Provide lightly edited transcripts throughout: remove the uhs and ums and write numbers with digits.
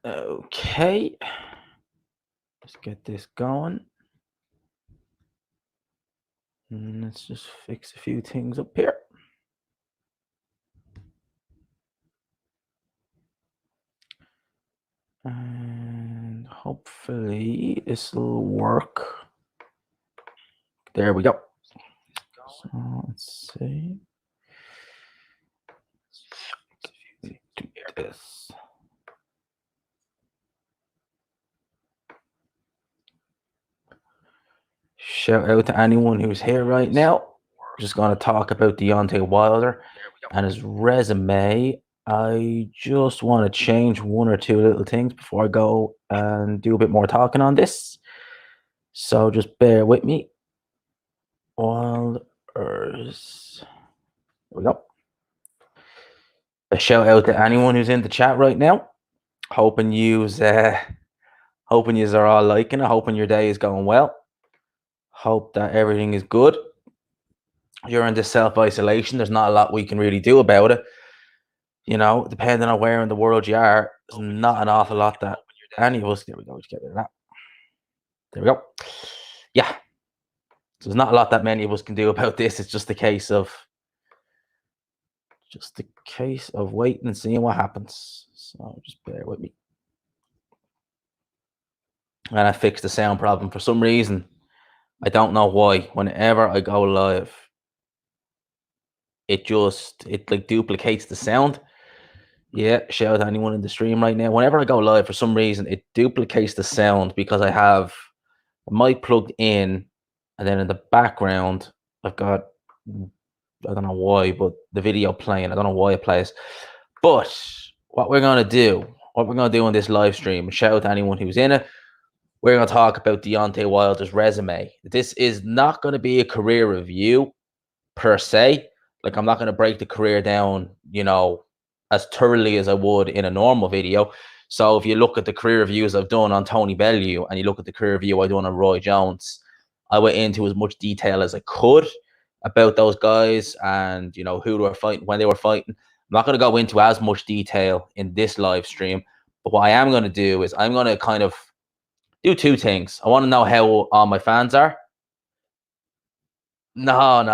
Okay, let's get this going. And let's just fix a few things up here. And hopefully this will work. There we go. So let's see. Do this. Shout out to anyone who's here right now. We're just going to talk about Deontay Wilder and his resume. I just want to change one or two little things before I go and do a bit more talking on this. So just bear with me. Wilder'S. There we go. A shout out to anyone who's in the chat right now. Hoping yous are all liking it. Hoping your day is going well. Hope that everything is good. You're in this self-isolation. There's not a lot we can really do about it. You know, depending on where in the world you are, there's not an awful lot that any of us. There we go. Just get rid of that. There we go. Yeah. So there's not a lot that many of us can do about this. It's just a case of waiting and seeing what happens. So just bear with me. And I fixed the sound problem for some reason. I don't know why. Whenever I go live, it like duplicates the sound. Yeah, shout out to anyone in the stream right now. Whenever I go live, for some reason, it duplicates the sound because I have the mic plugged in, and then in the background, I've got, I don't know why, but the video playing. I don't know why it plays. But what we're going to do in this live stream, shout out to anyone who's in it, we're going to talk about Deontay Wilder's resume. This is not going to be a career review per se. Like, I'm not going to break the career down, you know, as thoroughly as I would in a normal video. So if you look at the career reviews I've done on Tony Bellew and you look at the career review I done on Roy Jones, I went into as much detail as I could about those guys and, you know, who they were fighting, when they were fighting. I'm not going to go into as much detail in this live stream, but what I am going to do is I'm going to kind of do two things. I want to know how all my fans are. No.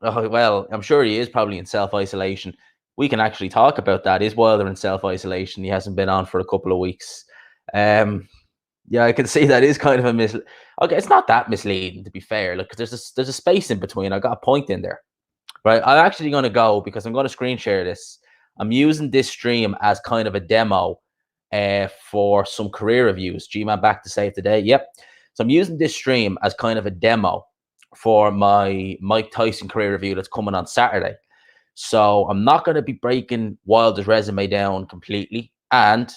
Oh, well, I'm sure he is probably in self-isolation. We can actually talk about that. Is Wilder in self-isolation? He hasn't been on for a couple of weeks. Yeah, I can see that is kind of a okay, it's not that misleading, to be fair. Look, there's a space in between. I got a point in there. Right. I'm actually going to go because I'm going to screen share this. I'm using this stream as kind of a demo for some career reviews. G-Man back to save the day. Yep. So I'm using this stream as kind of a demo for my Mike Tyson career review that's coming on Saturday. So I'm not going to be breaking Wilder's resume down completely. And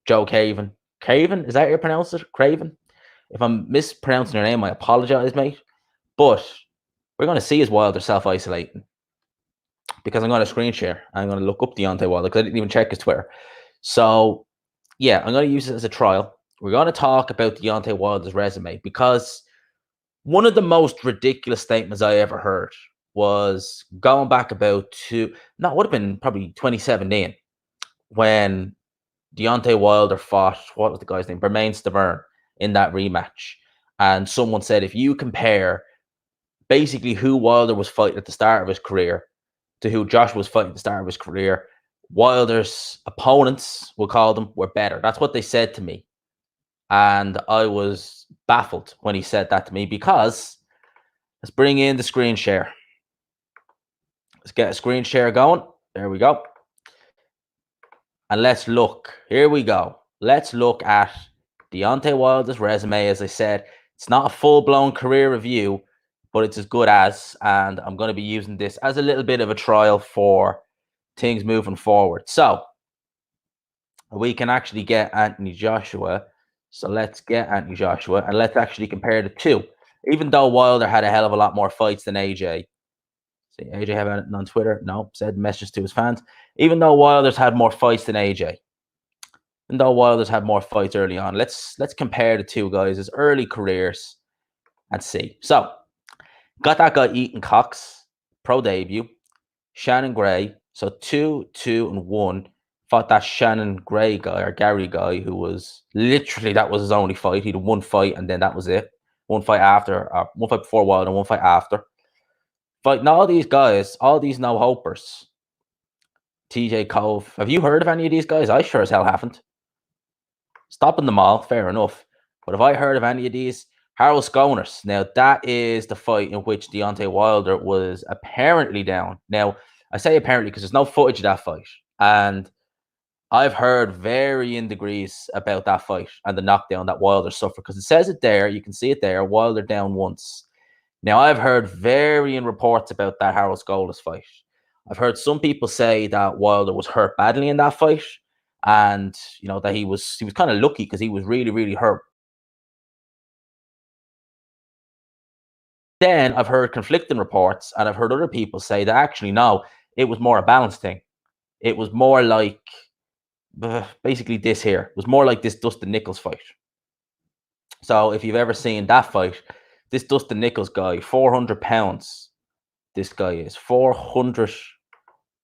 Joe Caven. Craven? Is that how you pronounce it? Craven? If I'm mispronouncing your name, I apologize, mate. But we're going to see is Wilder self-isolating. Because I'm going to screen share. I'm going to look up Deontay Wilder because I didn't even check his Twitter. So, yeah, I'm going to use it as a trial. We're going to talk about Deontay Wilder's resume because one of the most ridiculous statements I ever heard was going back about would have been probably 2017 when Deontay Wilder fought, what was the guy's name? Bermain Stavern in that rematch. And someone said, if you compare basically who Wilder was fighting at the start of his career to who Joshua was fighting at the start of his career, Wilder's opponents, we'll call them, were better. That's what they said to me. And I was baffled when he said that to me because let's bring in the screen share. Let's get a screen share going. There we go. And let's look. Here we go. Let's look at Deontay Wilder's resume. As I said, it's not a full-blown career review, but it's as good as. And I'm going to be using this as a little bit of a trial for things moving forward. So we can actually get Anthony Joshua. So let's get Anthony Joshua and let's actually compare the two. Even though Wilder had a hell of a lot more fights than AJ. See, AJ have it on Twitter? No, said messages to his fans. Even though Wilder's had more fights than AJ. Even though Wilder's had more fights early on. Let's compare the two guys' early careers and see. So, got that guy Ethan Cox, pro debut. Shannon Gray. So 2-2-1 Fought that Shannon Gray guy or Gary guy who was literally, that was his only fight. He had one fight and then that was it. One fight after, one fight before Wilder and one fight after. Fighting all these guys, all these no hopers. TJ Cove. Have you heard of any of these guys? I sure as hell haven't. Stopping them all, fair enough. But have I heard of any of these? Harold Sconers. Now, that is the fight in which Deontay Wilder was apparently down. Now, I say apparently because there's no footage of that fight. And I've heard varying degrees about that fight and the knockdown that Wilder suffered. Because it says it there. You can see it there. Wilder down once. Now, I've heard varying reports about that Harold Scolas fight. I've heard some people say that Wilder was hurt badly in that fight, and that he was kind of lucky because he was really, really hurt. Then I've heard conflicting reports, and I've heard other people say that actually no, it was more a balance thing. It was more like basically this here. It was more like this Dustin Nichols fight. So if you've ever seen that fight, this Dustin Nichols guy, 400 pounds. This guy is 400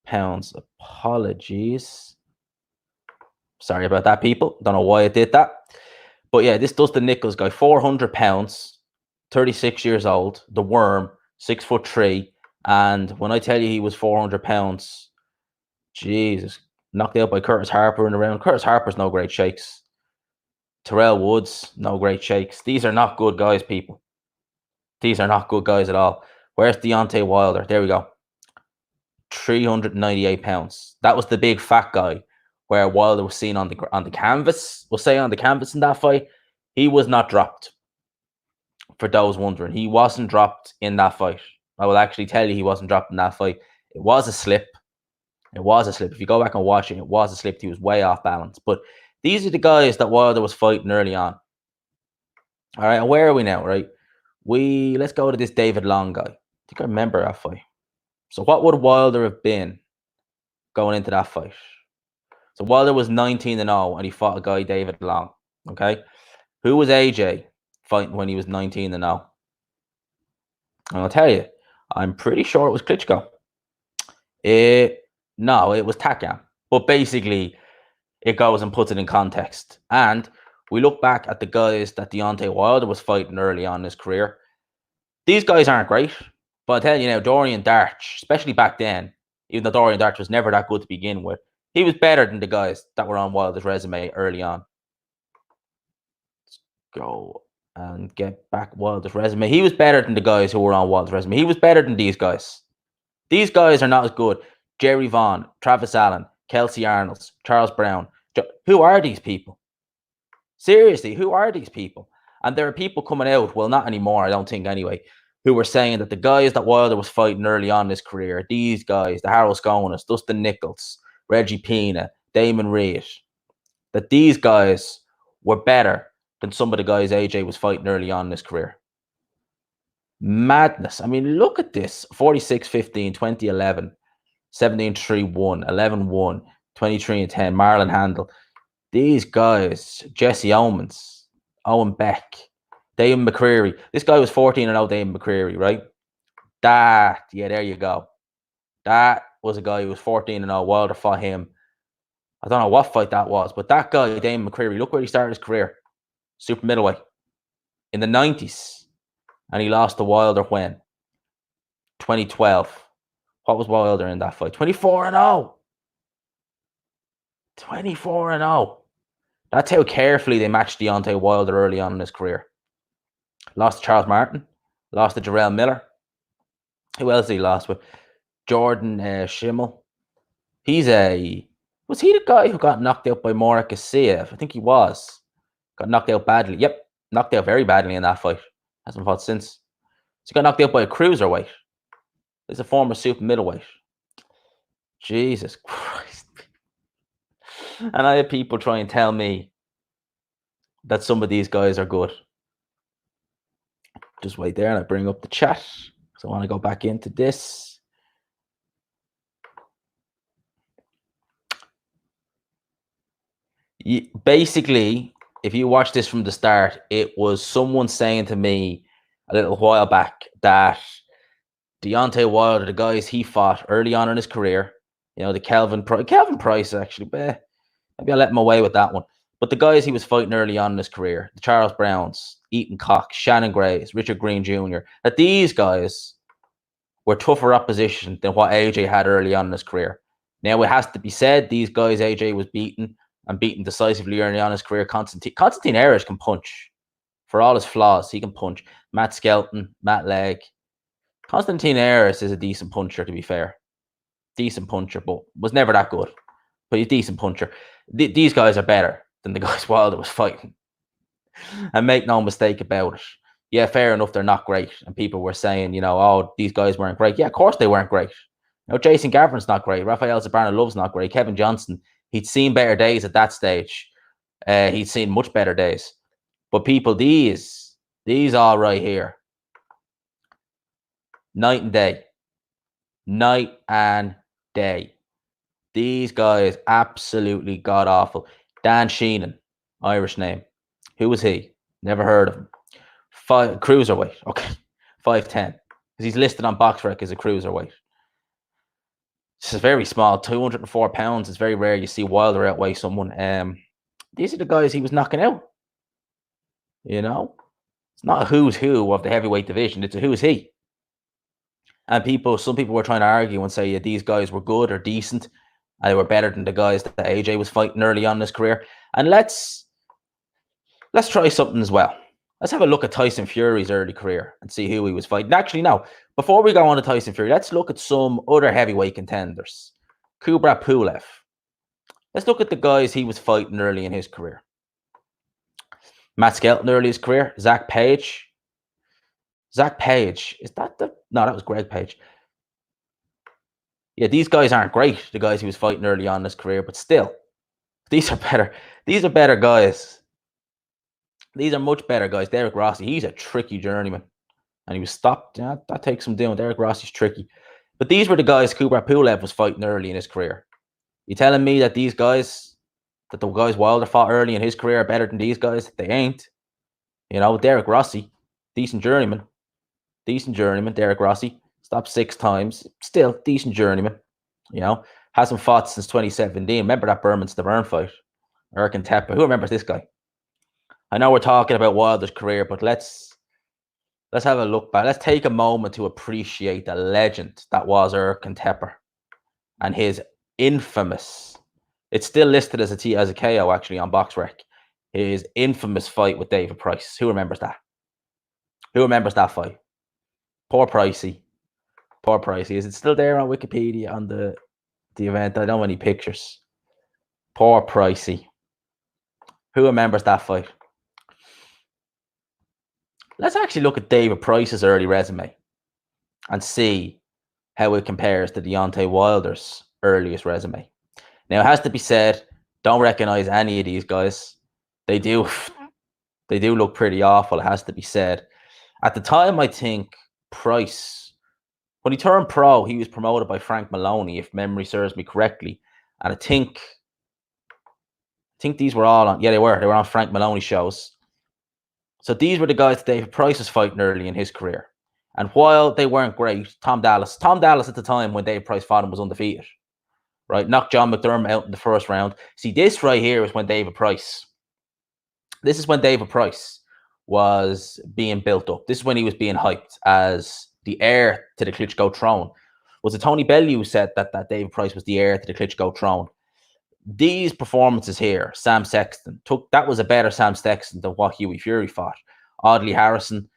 pounds. Apologies. Sorry about that, people. Don't know why I did that. But yeah, this Dustin Nichols guy, 400 pounds, 36 years old, the worm, 6'3". And when I tell you he was 400 pounds, Jesus, knocked out by Curtis Harper in the round. Curtis Harper's no great shakes. Terrell Woods, no great shakes. These are not good guys, people. These are not good guys at all. Where's Deontay Wilder? There we go. 398 pounds. That was the big fat guy where Wilder was seen on the canvas. We'll say on the canvas in that fight. He was not dropped. For those wondering, he wasn't dropped in that fight. I will actually tell you he wasn't dropped in that fight. It was a slip. It was a slip. If you go back and watch it, it was a slip. He was way off balance. But these are the guys that Wilder was fighting early on. All right, and where are we now, right? Let's go to this David Long guy. I think I remember that fight. So what would Wilder have been going into that fight? So Wilder was 19-0 and he fought a guy, David Long. Okay. Who was AJ fighting when he was 19-0? And I'll tell you, I'm pretty sure it was Klitschko. No, it was Takam. But basically, it goes and puts it in context. And we look back at the guys that Deontay Wilder was fighting early on in his career. These guys aren't great. But I tell you now, Dorian Darch, especially back then, even though Dorian Darch was never that good to begin with, he was better than the guys that were on Wilder's resume early on. Let's go and get back Wilder's resume. He was better than the guys who were on Wilder's resume. He was better than these guys. These guys are not as good. Jerry Vaughn, Travis Allen, Kelsey Arnolds, Charles Brown. Who are these people? Seriously, who are these people? And there are people coming out, well, not anymore, I don't think anyway, who were saying that the guys that Wilder was fighting early on in his career, these guys, the Harold Sconas, Dustin Nichols, Reggie Pina, Damon Reed, that these guys were better than some of the guys AJ was fighting early on in his career. Madness. I mean, look at this. 46-15, 2011, 17-3-1, 11-1, 23-10, Marlon Handel. These guys, Jesse Owens, Owen Beck, Damon McCreary. This guy was 14-0, Damon McCreary, right? Yeah, there you go. That was a guy who was 14-0. Wilder fought him. I don't know what fight that was, but that guy, Damon McCreary, look where he started his career. Super middleweight. In the 90s. And he lost to Wilder when? 2012. What was Wilder in that fight? 24-0. 24-0. That's how carefully they matched Deontay Wilder early on in his career. Lost to Charles Martin. Lost to Jarrell Miller. Who else did he lost with? Jordan Schimmel. Was he the guy who got knocked out by Morak Asiev? I think he was. Got knocked out badly. Yep. Knocked out very badly in that fight. Hasn't fought since. So he got knocked out by a cruiserweight. He's a former super middleweight. Jesus Christ. And I had people try and tell me that some of these guys are good. Just wait there and I bring up the chat. So I want to go back into this. Basically, if you watch this from the start, it was someone saying to me a little while back that Deontay Wilder, the guys he fought early on in his career, You know, the Kelvin Price actually, maybe I'll let him away with that one. But the guys he was fighting early on in his career, the Charles Browns, Ethan Cox, Shannon Grays, Richard Green Jr., that these guys were tougher opposition than what AJ had early on in his career. Now, it has to be said, these guys AJ was beaten and beaten decisively early on in his career. Constantine Erich can punch. For all his flaws, he can punch. Matt Skelton, Matt Legg. Constantine Erich is a decent puncher, to be fair. Decent puncher, but was never that good. But he's a decent puncher. These guys are better than the guys Wilder was fighting. And make no mistake about it. Yeah, fair enough, they're not great. And people were saying, you know, oh, these guys weren't great. Yeah, of course they weren't great. You know, Jason Gavron's not great. Rafael Zabarna-Love's not great. Kevin Johnson, he'd seen better days at that stage. He'd seen much better days. But people, these all right here, night and day. Night and day. These guys absolutely god awful. Dan Sheenan, Irish name. Who was he? Never heard of him. Cruiserweight. Okay. 5'10". Because he's listed on BoxRec as a cruiserweight. This is very small. 204 pounds. It's very rare you see Wilder outweigh someone. These are the guys he was knocking out. You know? It's not a who's who of the heavyweight division. It's a who's he. And some people were trying to argue and say, yeah, these guys were good or decent. And they were better than the guys that AJ was fighting early on in his career. And let's try something as well. Let's have a look at Tyson Fury's early career and see who he was fighting. Actually, no. Before we go on to Tyson Fury, let's look at some other heavyweight contenders. Kubrat Pulev. Let's look at the guys he was fighting early in his career. Matt Skelton early in his career. Zach Page. Zach Page. Is that the... No, that was Greg Page. Yeah, these guys aren't great, the guys he was fighting early on in his career, but still, these are better. These are better guys. These are much better guys. Derek Rossi, he's a tricky journeyman. And he was stopped. Yeah, that takes him down. Derek Rossi's tricky. But these were the guys Kubrat Pulev was fighting early in his career. You telling me that these guys, that the guys Wilder fought early in his career are better than these guys? They ain't. You know, Derek Rossi, decent journeyman. Decent journeyman, Derek Rossi. Stopped 6 times. Still, decent journeyman. You know, hasn't fought since 2017. Remember that Berman's the Burn fight? Erkan Tepa. Who remembers this guy? I know we're talking about Wilder's career, but let's have a look back. Let's take a moment to appreciate the legend that was Erkan Tepa and his infamous, it's still listed as a KO actually on BoxRec, his infamous fight with David Price. Who remembers that? Who remembers that fight? Poor Pricey. Poor Pricey. Is it still there on Wikipedia on the event? I don't have any pictures. Poor Pricey. Who remembers that fight? Let's actually look at David Price's early resume and see how it compares to Deontay Wilder's earliest resume. Now, it has to be said, don't recognize any of these guys. They do look pretty awful, it has to be said. At the time, I think Price, when he turned pro, he was promoted by Frank Maloney, if memory serves me correctly. And I think these were all on, yeah, they were on Frank Maloney shows. So these were the guys that David Price was fighting early in his career. And while they weren't great, Tom Dallas at the time when David Price fought him was undefeated. Right? Knocked John McDermott out in the first round. See, this right here is when David Price was being built up. This is when he was being hyped as the heir to the Klitschko throne. Was it Tony Bellew who said that David Price was the heir to the Klitschko throne? These performances here, Sam Sexton, that was a better Sam Sexton than what Hughie Fury fought. Audley Harrison.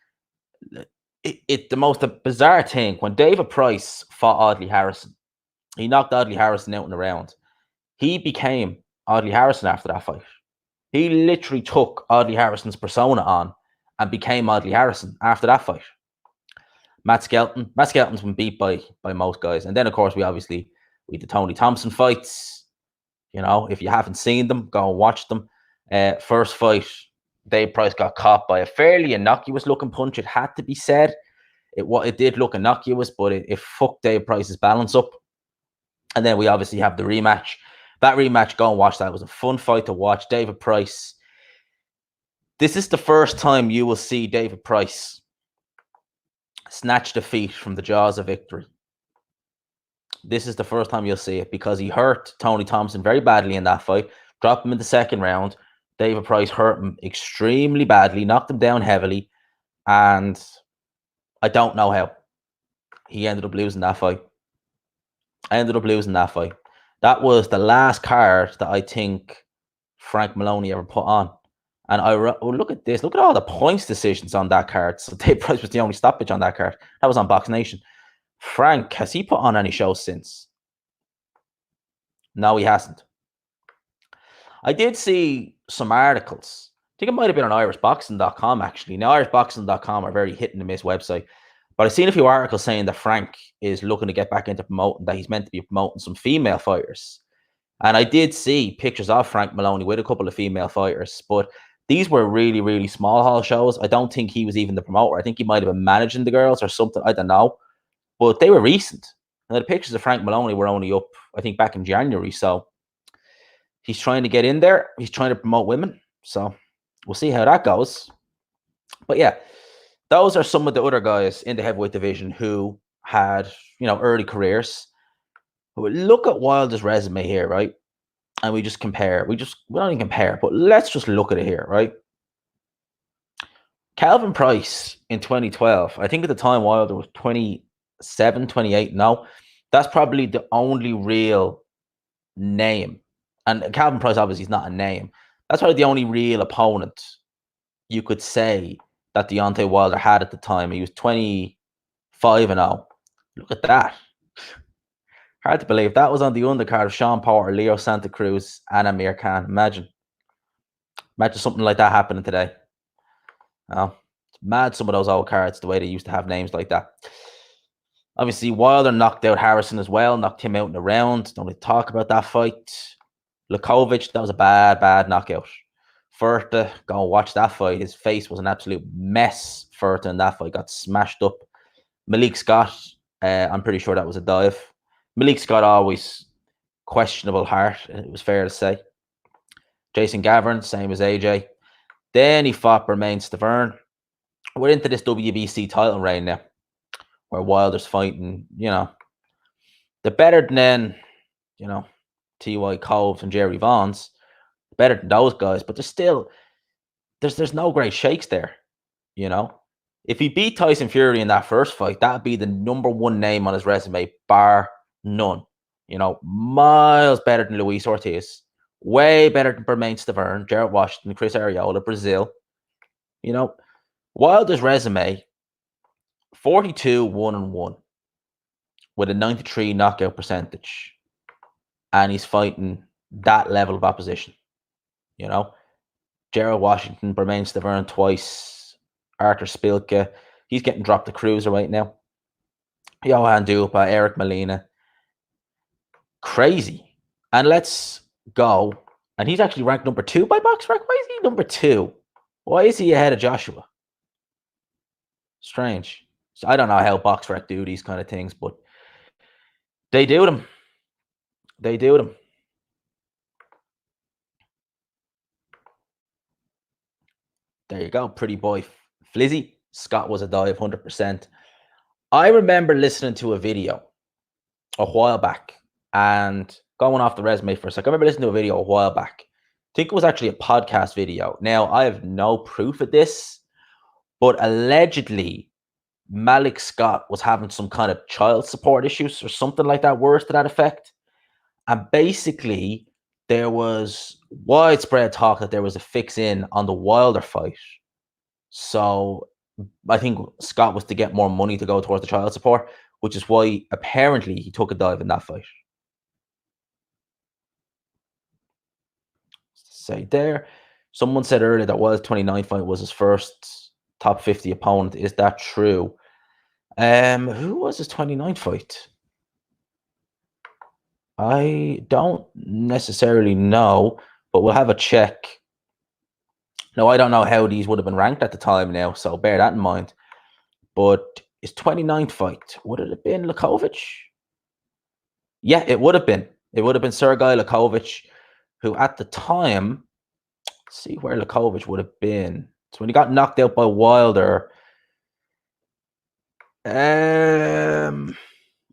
The most bizarre thing, when David Price fought Audley Harrison, he knocked Audley Harrison out in the round. He became Audley Harrison after that fight. He literally took Audley Harrison's persona on and became Audley Harrison after that fight. Matt Skelton's been beat by most guys. And then, of course, we the Tony Thompson fights. You know, if you haven't seen them, go and watch them. First fight, Dave Price got caught by a fairly innocuous looking punch. It had to be said. It did look innocuous, but it fucked Dave Price's balance up. And then we obviously have the rematch. That rematch, go and watch that. It was a fun fight to watch. David Price. This is the first time you will see David Price snatch defeat from the jaws of victory. This is the first time you'll see it because he hurt Tony Thompson very badly in that fight, dropped him in the second round. David Price hurt him extremely badly, knocked him down heavily, and I don't know how he ended up losing that fight. That was the last card that I think Frank Maloney ever put on. And look at this. Look at all the points decisions on that card. So Dave Price was the only stoppage on that card. That was on Box Nation. Frank, has he put on any shows since? No, he hasn't. I did see some articles. I think it might have been on irishboxing.com, actually. Now, irishboxing.com are a very hit and miss website. But I've seen a few articles saying that Frank is looking to get back into promoting, that he's meant to be promoting some female fighters. And I did see pictures of Frank Maloney with a couple of female fighters, but these were really, really small hall shows. I don't think he was even the promoter. I think he might have been managing the girls or something. I don't know. But they were recent. And the pictures of Frank Maloney were only up, I think, back in January. So he's trying to get in there. He's trying to promote women. So we'll see how that goes. But yeah, those are some of the other guys in the heavyweight division who had, early careers. But look at Wilder's resume here, right? And we just compare. We don't even compare, but let's just look at it here, right? Calvin Price in 2012, I think at the time Wilder was 27, 28 now. That's probably the only real name. And Calvin Price obviously is not a name. That's probably the only real opponent you could say that Deontay Wilder had at the time. He was 25-0. Look at that. Hard to believe. That was on the undercard of Sean Porter, Leo Santa Cruz, and Amir Khan. Imagine something like that happening today. Oh, it's mad, some of those old cards, the way they used to have names like that. Obviously, Wilder knocked out Harrison as well, knocked him out in the round. Don't need to talk about that fight. Lakovic, that was a bad knockout. Furta, go and watch that fight. His face was an absolute mess. Furta in that fight got smashed up. Malik Scott, I'm pretty sure that was a dive. Malik Scott always questionable heart, it was fair to say. Jason Gavern, same as AJ. Then he fought Bermain Stavern. We're into this WBC title reign now, where Wilder's fighting, the better than, T.Y. Coves and Jerry Vaughns, better than those guys, but there's no great shakes there, If he beat Tyson Fury in that first fight, that'd be the number one name on his resume, bar none. Miles better than Luis Ortiz, way better than Bermain Stavern, Jarrett Washington, Chris Arreola, Brazil. Wilder's resume, 42-1-1 with a 93 knockout percentage, and he's fighting that level of opposition. Jarrett Washington, Bermain Stavern twice, Arthur Spilka, he's getting dropped to cruiser right now. Johan Dupa, Eric Molina. Crazy. And let's go. And he's actually ranked number 2 by BoxRec. Why is he number 2? Why is he ahead of Joshua? Strange. So I don't know how BoxRec do these kind of things, but they do them. There you go. Pretty boy Flizzy. Scott was a dive 100%. I remember listening to a video a while back, and going off the resume for a second, I remember listening to a video a while back. I think it was actually a podcast video. Now, I have no proof of this, but allegedly Malik Scott was having some kind of child support issues or something like that, worse to that effect. And basically, there was widespread talk that there was a fix-in on the Wilder fight. So I think Scott was to get more money to go towards the child support, which is why apparently he took a dive in that fight. Say there. Someone said earlier that Wilder's 29th fight was his first top 50 opponent. Is that true? Who was his 29th fight? I don't necessarily know, but we'll have a check. Now, I don't know how these would have been ranked at the time now, so bear that in mind. But his 29th fight, would it have been Lakovic? Yeah, it would have been. It would have been Sergei Lakovic, who at the time, let's see where Lakovic would have been. So when he got knocked out by Wilder,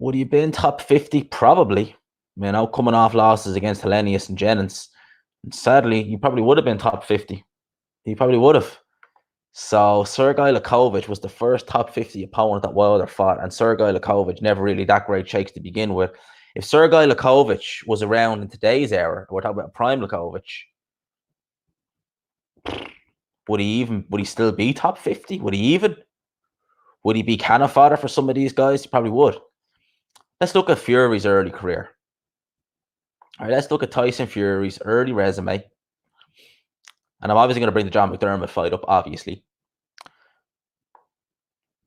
Would he have been top 50? Probably. You know, coming off losses against Hellenius and Jennings. And sadly, he probably would have been top 50. He probably would have. So Sergei Lakovic was the first top 50 opponent that Wilder fought, and Sergei Lakovic never really that great shakes to begin with. If Sergei Lakovic was around in today's era, we're talking about prime Lakovic, would he still be top 50? Would he even? Would he be cannon fodder for some of these guys? He probably would. Let's look at Fury's early career. All right, let's look at Tyson Fury's early resume. And I'm obviously going to bring the John McDermott fight up, obviously.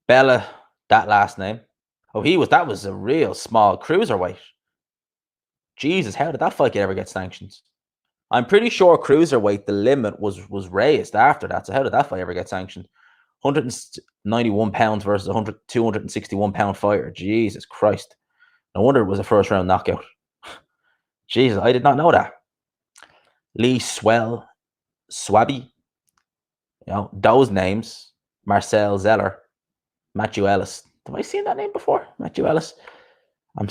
Bella, that last name. Oh, that was a real small cruiserweight. Jesus, how did that fight ever get sanctioned? I'm pretty sure cruiserweight, the limit was raised after that. So how did that fight ever get sanctioned? 191 pounds versus 261 pound fighter. Jesus Christ. No wonder it was a first round knockout. Jesus, I did not know that. Lee Swabby. You know, those names. Marcel Zeller. Matthew Ellis. Have I seen that name before? Matthew Ellis. I'm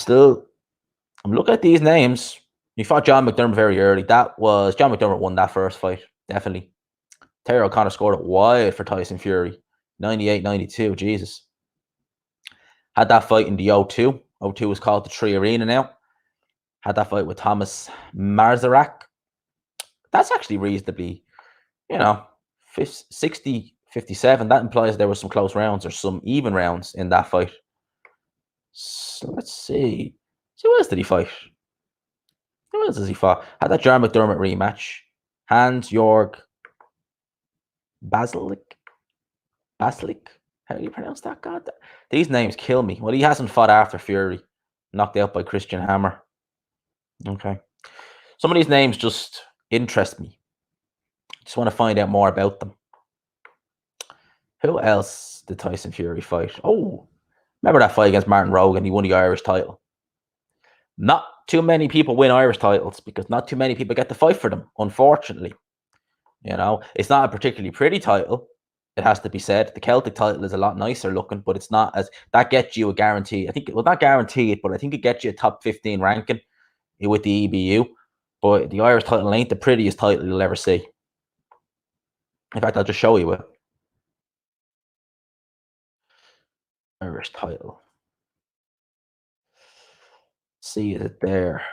looking at these names. He fought John McDermott very early. John McDermott won that first fight. Definitely. Terry O'Connor scored it wide for Tyson Fury. 98-92. Jesus. Had that fight in the O2. O2 is called the Tree Arena now. Had that fight with Thomas Marzarak. That's actually reasonably, 60, 57. That implies there were some close rounds or some even rounds in that fight. So let's see. So who else did he fight? Who else has he fought? Had that John McDermott rematch. Hans-Jörg Basilic. How do you pronounce that? God, these names kill me. Well, he hasn't fought after Fury. Knocked out by Christian Hammer. Okay. Some of these names just interest me. Just want to find out more about them. Who else did Tyson Fury fight? Oh, remember that fight against Martin Rogan? He won the Irish title. Not too many people win Irish titles because not too many people get to fight for them, unfortunately. It's not a particularly pretty title. It has to be said. The Celtic title is a lot nicer looking, but it's not as that gets you a guarantee. I think not guaranteed, but I think it gets you a top 15 ranking with the EBU. But the Irish title ain't the prettiest title you'll ever see. In fact, I'll just show you it. Irish title. See it there.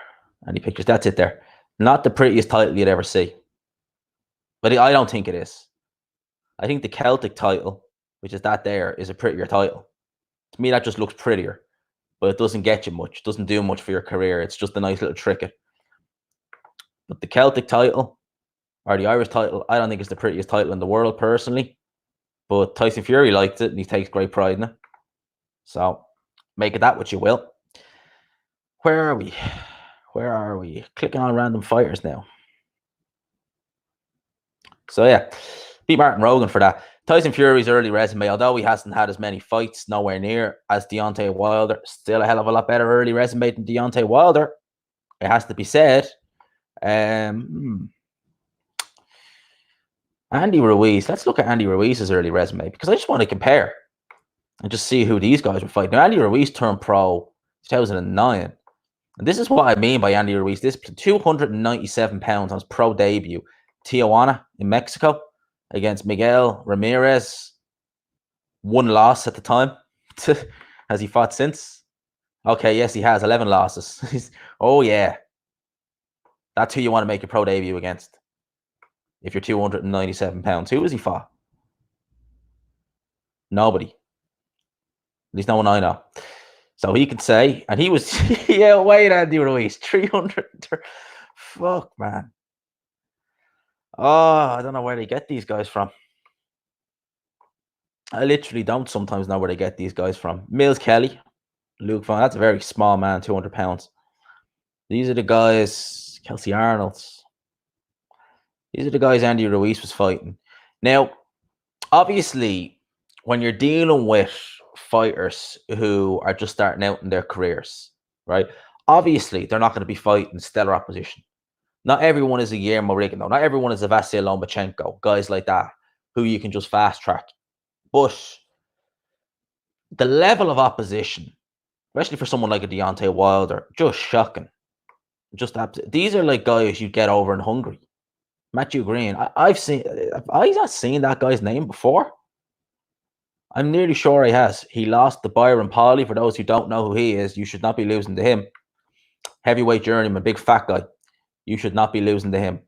Any pictures? That's it there. Not the prettiest title you'd ever see. But I don't think it is. I think the Celtic title, which is that there, is a prettier title. To me, that just looks prettier. But it doesn't get you much. It doesn't do much for your career. It's just a nice little trinket. But the Celtic title, or the Irish title, I don't think it's the prettiest title in the world, personally. But Tyson Fury liked it, and he takes great pride in it. So, make it that what you will. Where are we? Clicking on random fighters now. So, yeah. Beat Martin Rogan for that. Tyson Fury's early resume, although he hasn't had as many fights, nowhere near as Deontay Wilder, still a hell of a lot better early resume than Deontay Wilder. It has to be said. Andy Ruiz. Let's look at Andy Ruiz's early resume because I just want to compare and just see who these guys were fighting. Now, Andy Ruiz turned pro 2009. And this is what I mean by Andy Ruiz. This 297 pounds on his pro debut. Tijuana in Mexico against Miguel Ramirez. One loss at the time. Has he fought since? Okay, yes, he has 11 losses. Oh, yeah. That's who you want to make your pro debut against. If you're 297 pounds. Who has he fought? Nobody. At least no one I know. So he could say, and he was, yeah, wait, Andy Ruiz, 300. Fuck, man. Oh, I don't know where they get these guys from. I literally don't sometimes know where they get these guys from. Mills Kelly, Luke Vaughn, that's a very small man, 200 pounds. These are the guys, Kelsey Arnold's. These are the guys Andy Ruiz was fighting. Now, obviously, when you're dealing with fighters who are just starting out in their careers, right? Obviously, they're not going to be fighting stellar opposition. Not everyone is a Guillermo Rigondeaux. Not everyone is a Vasyl Lomachenko. Guys like that, who you can just fast track. But the level of opposition especially for someone like a Deontay Wilder. Just shocking. Just these are like guys you get over in Hungary. Matthew Green. I've not seen that guy's name before. I'm nearly sure he has. He lost to Byron Pauly. For those who don't know who he is, you should not be losing to him. Heavyweight journeyman, big fat guy. You should not be losing to him.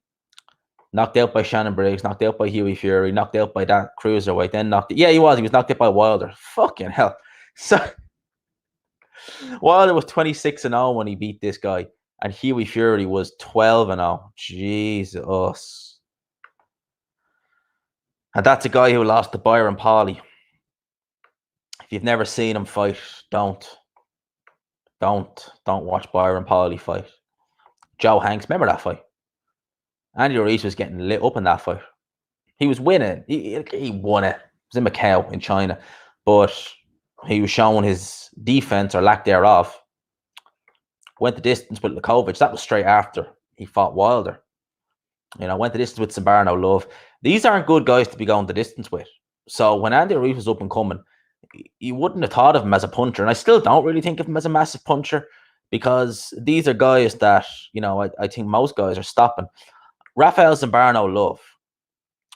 Knocked out by Shannon Briggs, knocked out by Hughie Fury, knocked out by that cruiserweight, then he was knocked out by Wilder. Fucking hell. So Wilder was 26-0 when he beat this guy, and Hughie Fury was 12-0. Jesus. And that's a guy who lost to Byron Pauly. If you've never seen him fight, don't watch Byron Pauly fight. Joe Hanks, remember that fight? Andy Ruiz was getting lit up in that fight. He was winning. He won it. It was in Macau in China, but he was showing his defense or lack thereof. Went the distance with Lakovic. That was straight after he fought Wilder. Went the distance with Zambarno Love. These aren't good guys to be going the distance with. So when Andy Ruiz was up and coming, you wouldn't have thought of him as a puncher. And I still don't really think of him as a massive puncher, because these are guys that, I think most guys are stopping. Rafael Zambarno Love,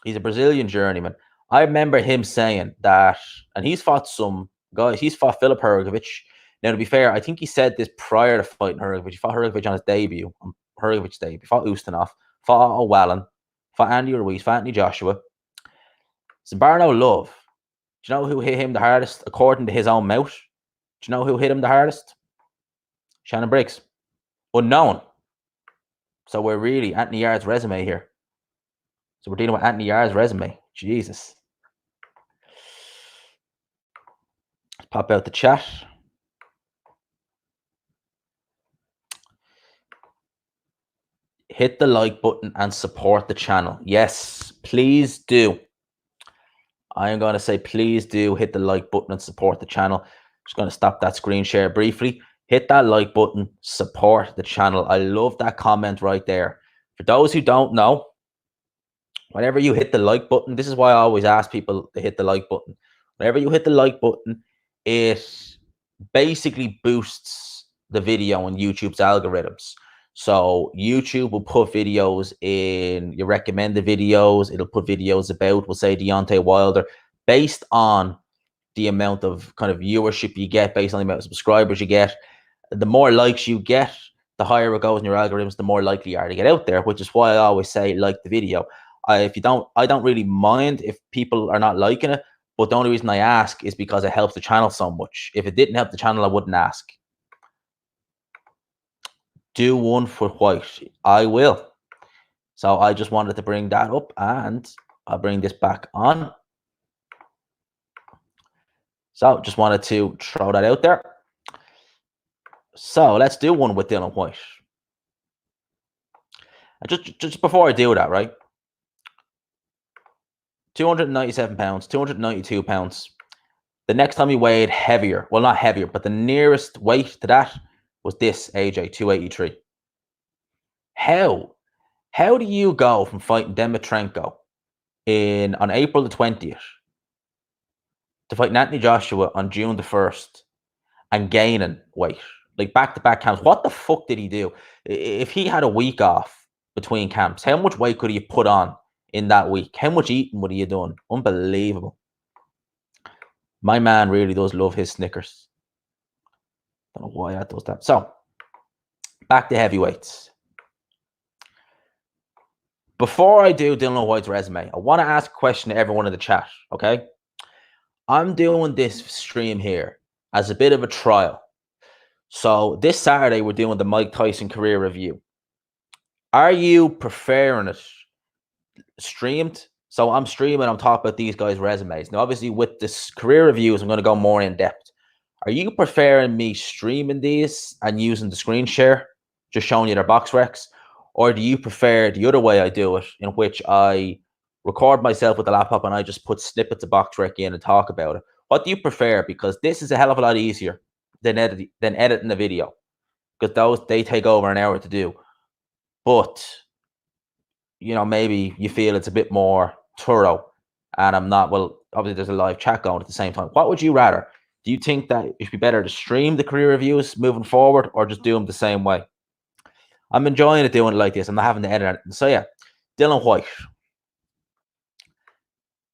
he's a Brazilian journeyman. I remember him saying that, and he's fought some guys. He's fought Filip Hrgovic. Now, to be fair, I think he said this prior to fighting Hrgovic. He fought Hrgovic on his debut, on Hrgovic's debut. He fought Ustinov, fought O'Wallon, fought Andy Ruiz, fought Anthony Joshua. Zambarno Love, do you know who hit him the hardest, according to his own mouth? Do you know who hit him the hardest? Shannon Briggs. Unknown. So we're really Anthony Yarde's resume here. So we're dealing with Anthony Yarde's resume. Jesus. Let's pop out the chat. Hit the like button and support the channel. Yes, please do. I am going to say please do hit the like button and support the channel. Just going to stop that screen share briefly. Hit that like button, support the channel. I love that comment right there. For those who don't know, whenever you hit the like button, this is why I always ask people to hit the like button. Whenever you hit the like button, it basically boosts the video on YouTube's algorithms. So YouTube will put videos in your recommended videos. It'll put videos about, we'll say, Deontay Wilder, based on the amount of kind of viewership you get, based on the amount of subscribers you get. The more likes you get, the higher it goes in your algorithms, the more likely you are to get out there, which is why I always say like the video. I don't really mind if people are not liking it, but the only reason I ask is because it helps the channel so much. If it didn't help the channel, I wouldn't ask. Do one for White. I will. So I just wanted to bring that up, and I'll bring this back on. So just wanted to throw that out there. So let's do one with Dillian Whyte. Just before I do that, right? 297 pounds, 292 pounds. The next time he weighed heavier, well, not heavier, but the nearest weight to that was this AJ, 283. How do you go from fighting Demetrenko on April the 20th to fighting Anthony Joshua on June the 1st and gaining weight? Like back-to-back camps. What the fuck did he do? If he had a week off between camps, how much weight could he put on in that week? How much eating would he have done? Unbelievable. My man really does love his Snickers. Don't know why that does that. So, back to heavyweights. Before I do Dillian Whyte's resume, I want to ask a question to everyone in the chat, okay? I'm doing this stream here as a bit of a trial. So this Saturday, we're doing the Mike Tyson career review. Are you preferring it streamed? So I'm streaming, I'm talking about these guys' resumes. Now, obviously, with this career reviews, I'm going to go more in depth. Are you preferring me streaming these and using the screen share, just showing you their box recs? Or do you prefer the other way I do it, in which I record myself with the laptop and I just put snippets of box rec in and talk about it? What do you prefer? Because this is a hell of a lot easier than editing the video, because they take over an hour to do. But maybe you feel it's a bit more thorough, and I'm not. Well, obviously there's a live chat going at the same time. What would you rather? Do you think that it should be better to stream the career reviews moving forward or just do them the same way? I'm enjoying it doing it like this. I'm not having to edit it. So yeah, Dylan White.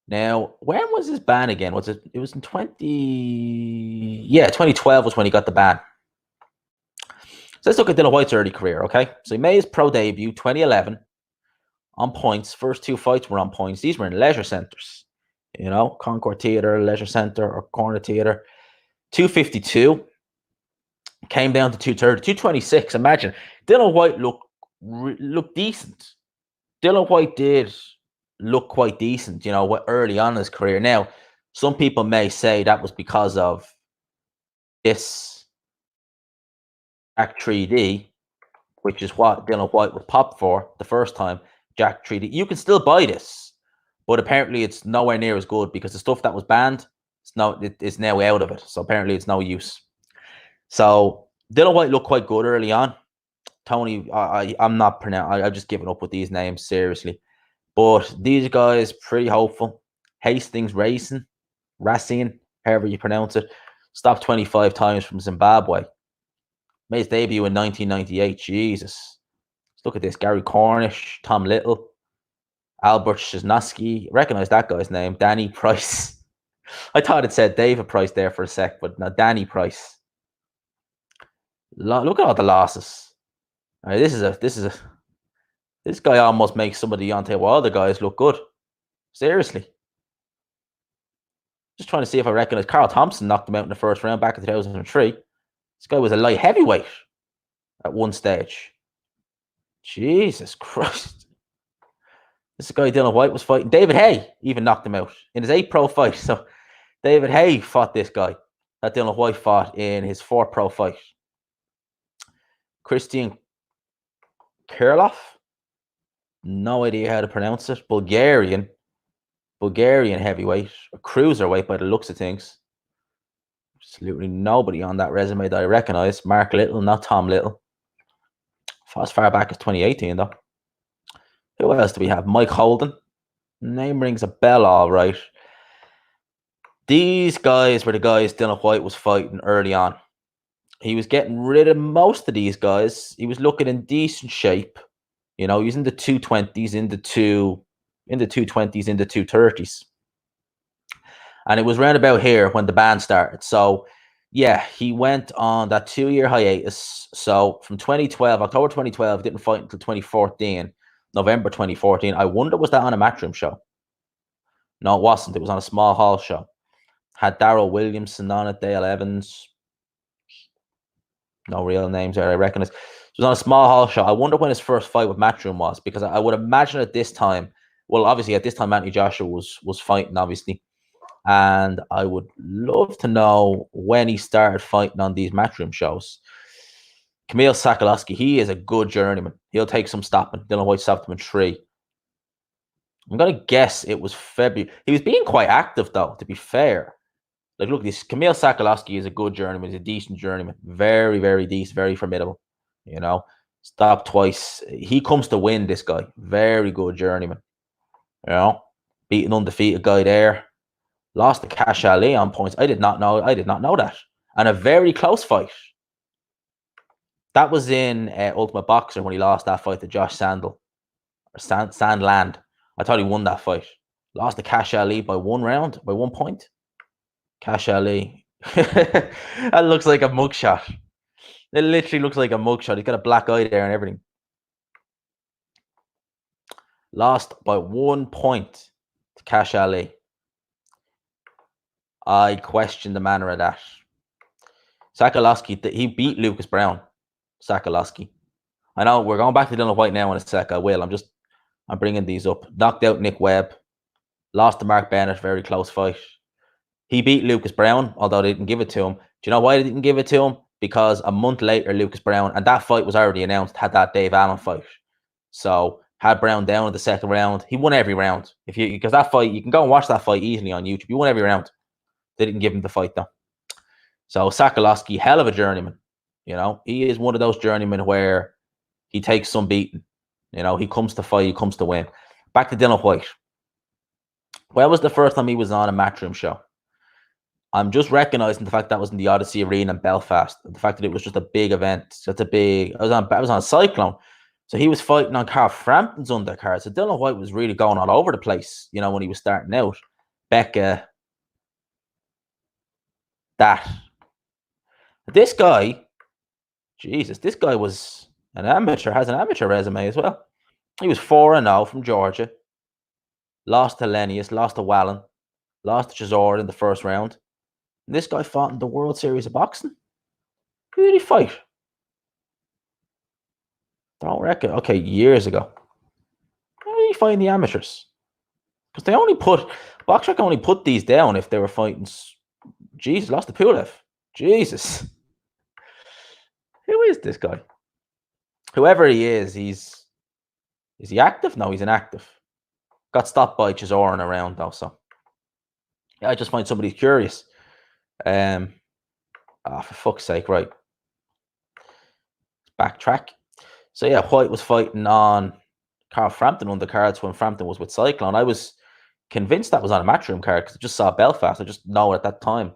Now, when was his ban again? Was it? It was in 2012 was when he got the ban. So let's look at Dylan White's early career, okay? So he made his pro debut 2011 on points. First 2 fights were on points. These were in leisure centers, you know, Concord Theatre, Leisure Centre, or Corner Theatre. 252 came down to 230, 226. Imagine Dylan White looked decent. Dylan White did look quite decent, you know, early on in his career. Now, some people may say that was because of this Jack 3D, which is what Dylan White was popped for the first time. Jack 3D. You can still buy this, but apparently it's nowhere near as good because the stuff that was banned it's now out of it. So apparently it's no use. So Dylan White looked quite good early on. Tony, I'm not pronouncing. I've just given up with these names seriously. But these guys, pretty hopeful. Hastings Racing, however you pronounce it, stopped 25 times from Zimbabwe. Made his debut in 1998. Jesus. Let's look at this. Gary Cornish, Tom Little, Albert Szyznoski. Recognize that guy's name. Danny Price. I thought it said David Price there for a sec, but no, Danny Price. Look at all the losses. All right, this guy almost makes some of the Deontay Wilder guys look good. Seriously. Just trying to see if I recognize. Carl Thompson knocked him out in the first round back in 2003. This guy was a light heavyweight at one stage. Jesus Christ. This guy Dylan White was fighting. David Haye even knocked him out in his 8th pro fight. So David Haye fought this guy that Dylan White fought in his 4th pro fight. Christian Kirloff. No idea how to pronounce it. Bulgarian heavyweight, a cruiserweight by the looks of things. Absolutely nobody on that resume that I recognize. Mark Little, not Tom Little. As far back as 2018, though. Who else do we have? Mike Holden. Name rings a bell, all right. These guys were the guys Dylan White was fighting early on. He was getting rid of most of these guys. He was looking in decent shape. You know, he was in the 220s, in the 220s, in the 230s. And it was round about here when the ban started. So, yeah, he went on that 2-year hiatus. So, from 2012, October 2012, didn't fight until 2014, November 2014. I wonder, was that on a Matchroom show? No, it wasn't. It was on a small hall show. Had Darryl Williamson on it, Dale Evans. No real names there, I reckon. It was on a small hall show. I wonder when his first fight with Matchroom was, because I would imagine at this time, well, obviously at this time, Anthony Joshua was fighting, obviously. And I would love to know when he started fighting on these Matchroom shows. Kamil Sakalowski, he is a good journeyman. He'll take some stopping. Dylan White stopped him in 3. I'm going to guess it was February. He was being quite active, though, to be fair. Like, look, this Kamil Sakalowski is a good journeyman. He's a decent journeyman. Very, very decent. Very formidable. You know, stopped twice. He comes to win, this guy. Very good journeyman. You know, beating undefeated guy there. Lost to Cash Ali on points. I did not know that. And a very close fight. That was in Ultimate Boxer when he lost that fight to Josh Sandland. I thought he won that fight. Lost to Cash Ali by 1 round, by 1 point. Cash Ali. That looks like a mugshot. It literally looks like a mugshot. He's got a black eye there and everything. Lost by 1 point to Cash Ali. I question the manner of that. Sakalowski, he beat Lucas Brown. Sakalowski. I know we're going back to Dylan White now in a sec. I will. I'm bringing these up. Knocked out Nick Webb. Lost to Mark Bennett. Very close fight. He beat Lucas Brown, although they didn't give it to him. Do you know why they didn't give it to him? Because a month later, Lucas Brown, and that fight was already announced, had that Dave Allen fight. So had Brown down in the 2nd round. He won every round. Because that fight, you can go and watch that fight easily on YouTube. He won every round. They didn't give him the fight, though. So Sakalowski, hell of a journeyman. You know, he is one of those journeymen where he takes some beating. You know, he comes to fight, he comes to win. Back to Dylan White. When was the first time he was on a Matchroom show? I'm just recognizing the fact that was in the Odyssey Arena in Belfast. The fact that it was just a big event. So it's a big. I was on Cyclone, so he was fighting on Carl Frampton's undercard. So Dylan White was really going all over the place. You know, when he was starting out, Becca, that this guy, Jesus, this guy was an amateur. Has an amateur resume as well. He was 4-0 from Georgia. Lost to Lennius, lost to Wallen, lost to Chisora in the first round. And this guy fought in the World Series of Boxing. Who did he fight? Don't reckon. Okay, years ago. How did he fight in the amateurs? Because they only put Boxrec only put these down if they were fighting. Jesus, lost to Pulev. Jesus. Who is this guy? Whoever he is he active? No, he's inactive. Got stopped by Chisora in a round though, so yeah, I just find somebody curious. For fuck's sake, right. Backtrack. So yeah, White was fighting on Carl Frampton undercards when Frampton was with Cyclone. I was convinced that was on a Matchroom card because I just saw Belfast. I just know at that time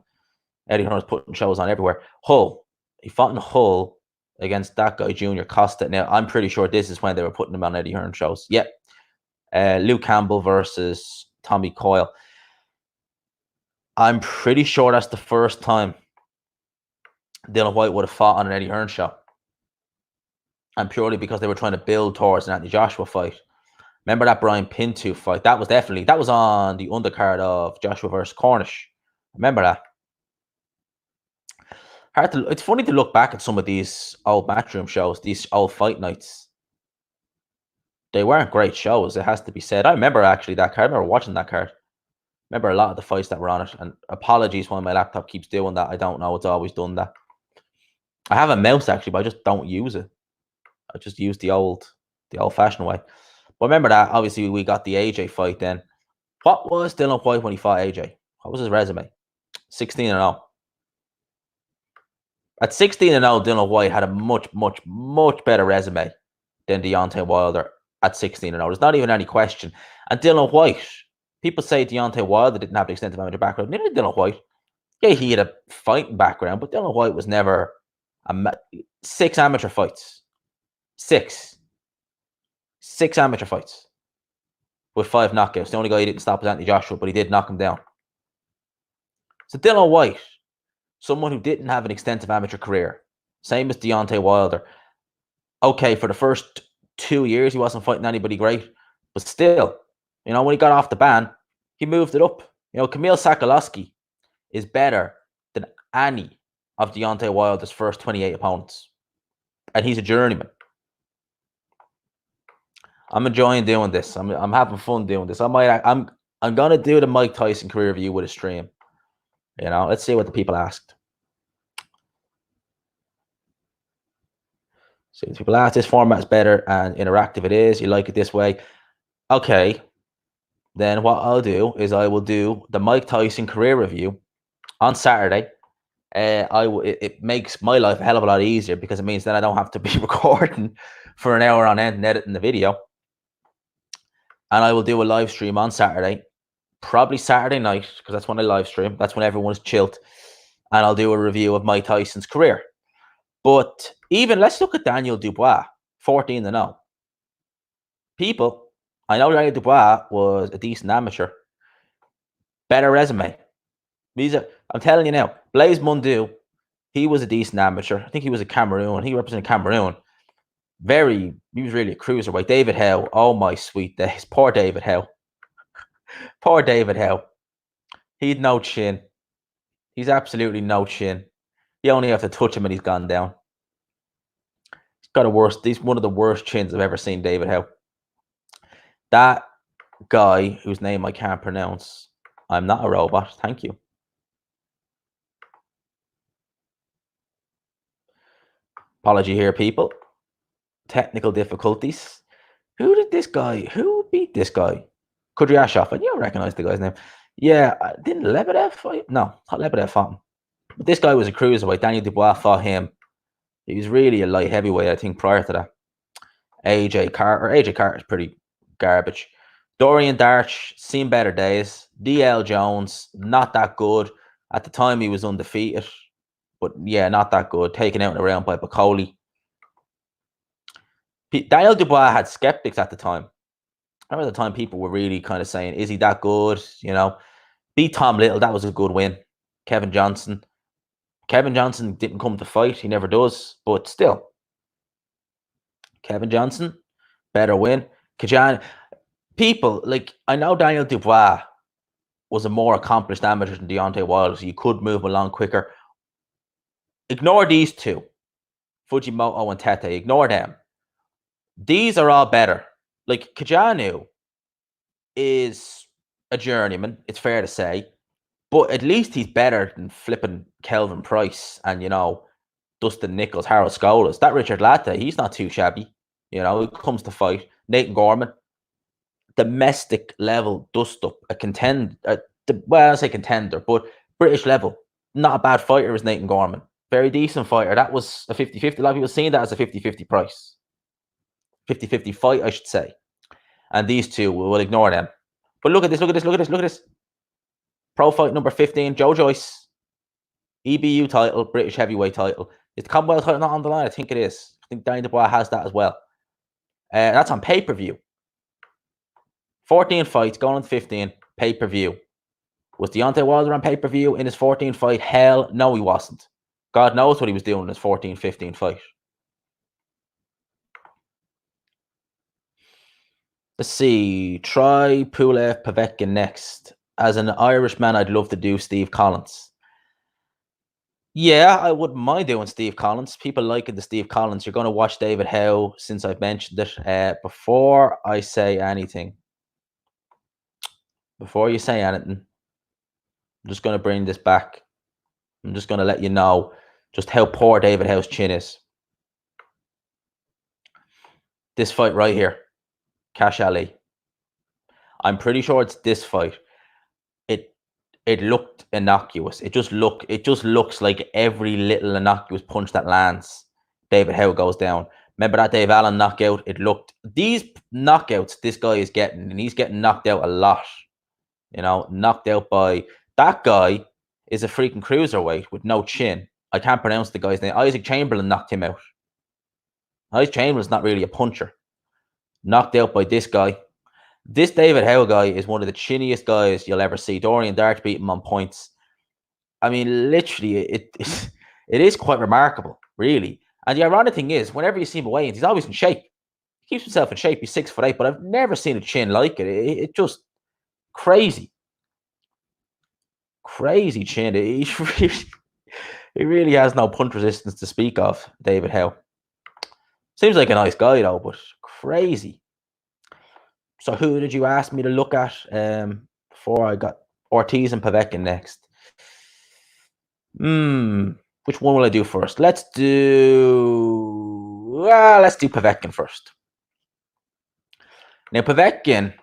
Eddie Hearn was putting shows on everywhere. Hull. He fought in Hull against that guy, Junior Costa. Now, I'm pretty sure this is when they were putting him on Eddie Hearn shows. Yep. Luke Campbell versus Tommy Coyle. I'm pretty sure that's the first time Dylan White would have fought on an Eddie Hearn show. And purely because they were trying to build towards an Anthony Joshua fight. Remember that Brian Pinto fight? That was on the undercard of Joshua versus Cornish. Remember that? It's funny to look back at some of these old Matchroom shows, these old fight nights. They weren't great shows, it has to be said. I remember actually that card. I remember watching that card. Remember a lot of the fights that were on it. And apologies why my laptop keeps doing that. I don't know. It's always done that. I have a mouse actually, but I just don't use it. I just use the old-fashioned way. But remember that, obviously, we got the AJ fight then. What was Dylan White when he fought AJ? What was his resume? 16-0. At 16-0, Dylan White had a much, much, much better resume than Deontay Wilder at 16-0. There's not even any question. And Dylan White, people say Deontay Wilder didn't have an extensive amateur background. Neither did Dylan White. Yeah, he had a fighting background, but Dylan White was never 6 amateur fights. 6 amateur fights with 5 knockouts. The only guy he didn't stop was Anthony Joshua, but he did knock him down. So Dylan White, someone who didn't have an extensive amateur career, same as Deontay Wilder. Okay, for the first 2 years, he wasn't fighting anybody great, but still, you know, when he got off the ban, he moved it up. You know, Kamil Sakalowski is better than any of Deontay Wilder's first 28 opponents, and he's a journeyman. I'm enjoying doing this. I'm having fun doing this. I'm gonna do the Mike Tyson career review with a stream. You know, let's see what the people asked. So people ask, this format is better and interactive. It is. You like it this way? Okay. Then what I'll do is I will do the Mike Tyson career review on Saturday. It makes my life a hell of a lot easier because it means that I don't have to be recording for an hour on end and editing the video. And I will do a live stream on Saturday, probably Saturday night, because that's when I live stream. That's when everyone's chilled. And I'll do a review of Mike Tyson's career. But even, let's look at Daniel Dubois, 14-0. People, I know Daniel Dubois was a decent amateur. Better resume. I'm telling you now, Blaise Mundu, he was a decent amateur. I think he was a Cameroon. He represented Cameroon. He was really a cruiserweight. David Howe, oh my sweet days. Poor David Howe. Poor David Howe. He'd no chin. He's absolutely no chin. You only have to touch him and he's gone down. He's one of the worst chins I've ever seen, David Howe. That guy whose name I can't pronounce. I'm not a robot. Thank you. Apology here, people. Technical difficulties. Who beat this guy? Kudryashov. I don't recognize the guy's name. Yeah, didn't Lebedev fight? No, not Lebedev fought him. But this guy was a cruiserweight. Daniel Dubois fought him. He was really a light heavyweight, I think, prior to that. AJ Carter's pretty garbage. Dorian Darch, seen better days. DL Jones, not that good. At the time, he was undefeated. But yeah, not that good. Taken out in a round by Bacoli. Daniel Dubois had skeptics at the time. I remember at the time people were really kind of saying, is he that good? You know, beat Tom Little, that was a good win. Kevin Johnson. Kevin Johnson didn't come to fight. He never does. But still, Kevin Johnson, better win. Kajan, people, like, I know Daniel Dubois was a more accomplished amateur than Deontay Wilder, so you could move along quicker. Ignore these two, Fujimoto and Tete. Ignore them. These are all better. Like, Kajanu is a journeyman, it's fair to say, but at least he's better than flipping Kelvin Price and, you know, Dustin Nichols, Harold Scholas. That Richard Latte, he's not too shabby. You know, he comes to fight. Nathan Gorman, domestic level dust up, a contender. Well, I say contender, but British level. Not a bad fighter is Nathan Gorman. Very decent fighter. That was a 50-50. A lot of people seeing that as a 50-50 price. 50-50 fight, I should say. And these two, we'll ignore them. But look at this, look at this, look at this, look at this. Pro fight number 15, Joe Joyce. EBU title, British heavyweight title. Is the Commonwealth title not on the line? I think it is. I think Danny Dubois has that as well. That's on pay-per-view. 14 fights, going on 15, pay-per-view. Was Deontay Wilder on pay-per-view in his 14th fight? Hell no, he wasn't. God knows what he was doing in his 14-15 fight. Let's see. Try Pulev Povetkin next. As an Irishman, I'd love to do Steve Collins. Yeah, I wouldn't mind doing Steve Collins. People liking the Steve Collins. You're going to watch David Howe since I've mentioned it. Before I say anything, before you say anything, I'm just going to bring this back. I'm just going to let you know just how poor David Howe's chin is. This fight right here, Cash Ali. I'm pretty sure it's this fight. It looked innocuous. It just looks like every little innocuous punch that lands, David Howe goes down. Remember that Dave Allen knockout? It looked, these knockouts this guy is getting, and he's getting knocked out a lot. You know, knocked out by, that guy is a freaking cruiserweight with no chin. I can't pronounce the guy's name. Isaac Chamberlain knocked him out. Isaac Chamberlain's not really a puncher. Knocked out by this guy. This David Howe guy is one of the chinniest guys you'll ever see. Dorian Dart beat him on points. I mean, literally, it is quite remarkable, really. And the ironic thing is, whenever you see him away, he's always in shape. He keeps himself in shape. He's 6'8", but I've never seen a chin like it. It just crazy. Crazy chin. He really has no punch resistance to speak of, David Howe. Seems like a nice guy, though, but crazy. So who did you ask me to look at before I got Ortiz and Povetkin next? Which one will I do first? Let's do Povetkin first. Now, Povetkin,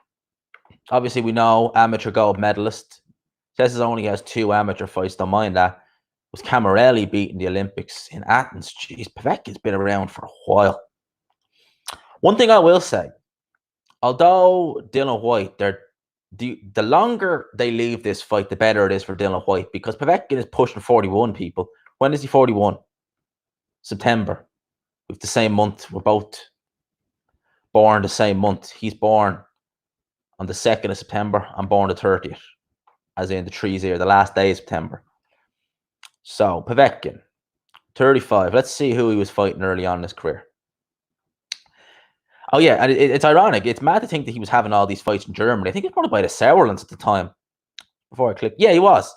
obviously we know amateur gold medalist. Says he only has 2 amateur fights. Don't mind that. Was Camarelli beating the Olympics in Athens? Jeez, Povetkin's been around for a while. One thing I will say, although Dylan White, the longer they leave this fight, the better it is for Dylan White, because Povetkin is pushing 41, people. When is he 41? September. With the same month. We're both born the same month. He's born on the 2nd of September. I'm born the 30th. As in the 3-0, the last day of September. So, Povetkin, 35. Let's see who he was fighting early on in his career. Oh, yeah, and it's ironic. It's mad to think that he was having all these fights in Germany. I think he was promoted by the Sauerlands at the time. Before I clicked. Yeah, he was.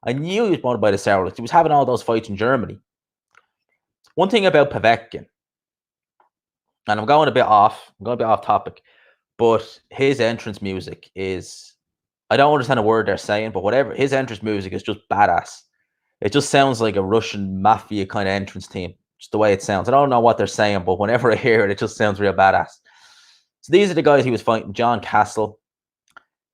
I knew he was promoted by the Sauerlands. He was having all those fights in Germany. One thing about Povetkin, and I'm going a bit off topic, but his entrance music is, I don't understand a word they're saying, but whatever, his entrance music is just badass. It just sounds like a Russian mafia kind of entrance team. Just the way it sounds. I don't know what they're saying, but whenever I hear it, it just sounds real badass. So these are the guys he was fighting. John Castle,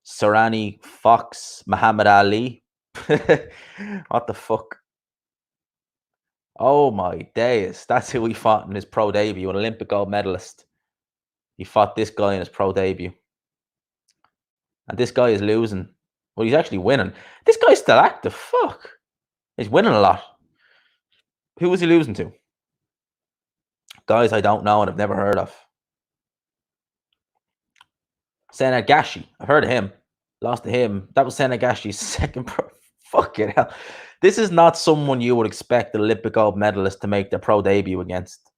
Sarani Fox, Muhammad Ali. What the fuck? Oh my days. That's who he fought in his pro debut, an Olympic gold medalist. He fought this guy in his pro debut. And this guy is losing. Well, he's actually winning. This guy's still active. Fuck. He's winning a lot. Who was he losing to? Guys I don't know and I've never heard of. Senagashi. I've heard of him. Lost to him. That was Senagashi's second pro. Fucking hell. This is not someone you would expect the Olympic gold medalist to make their pro debut against.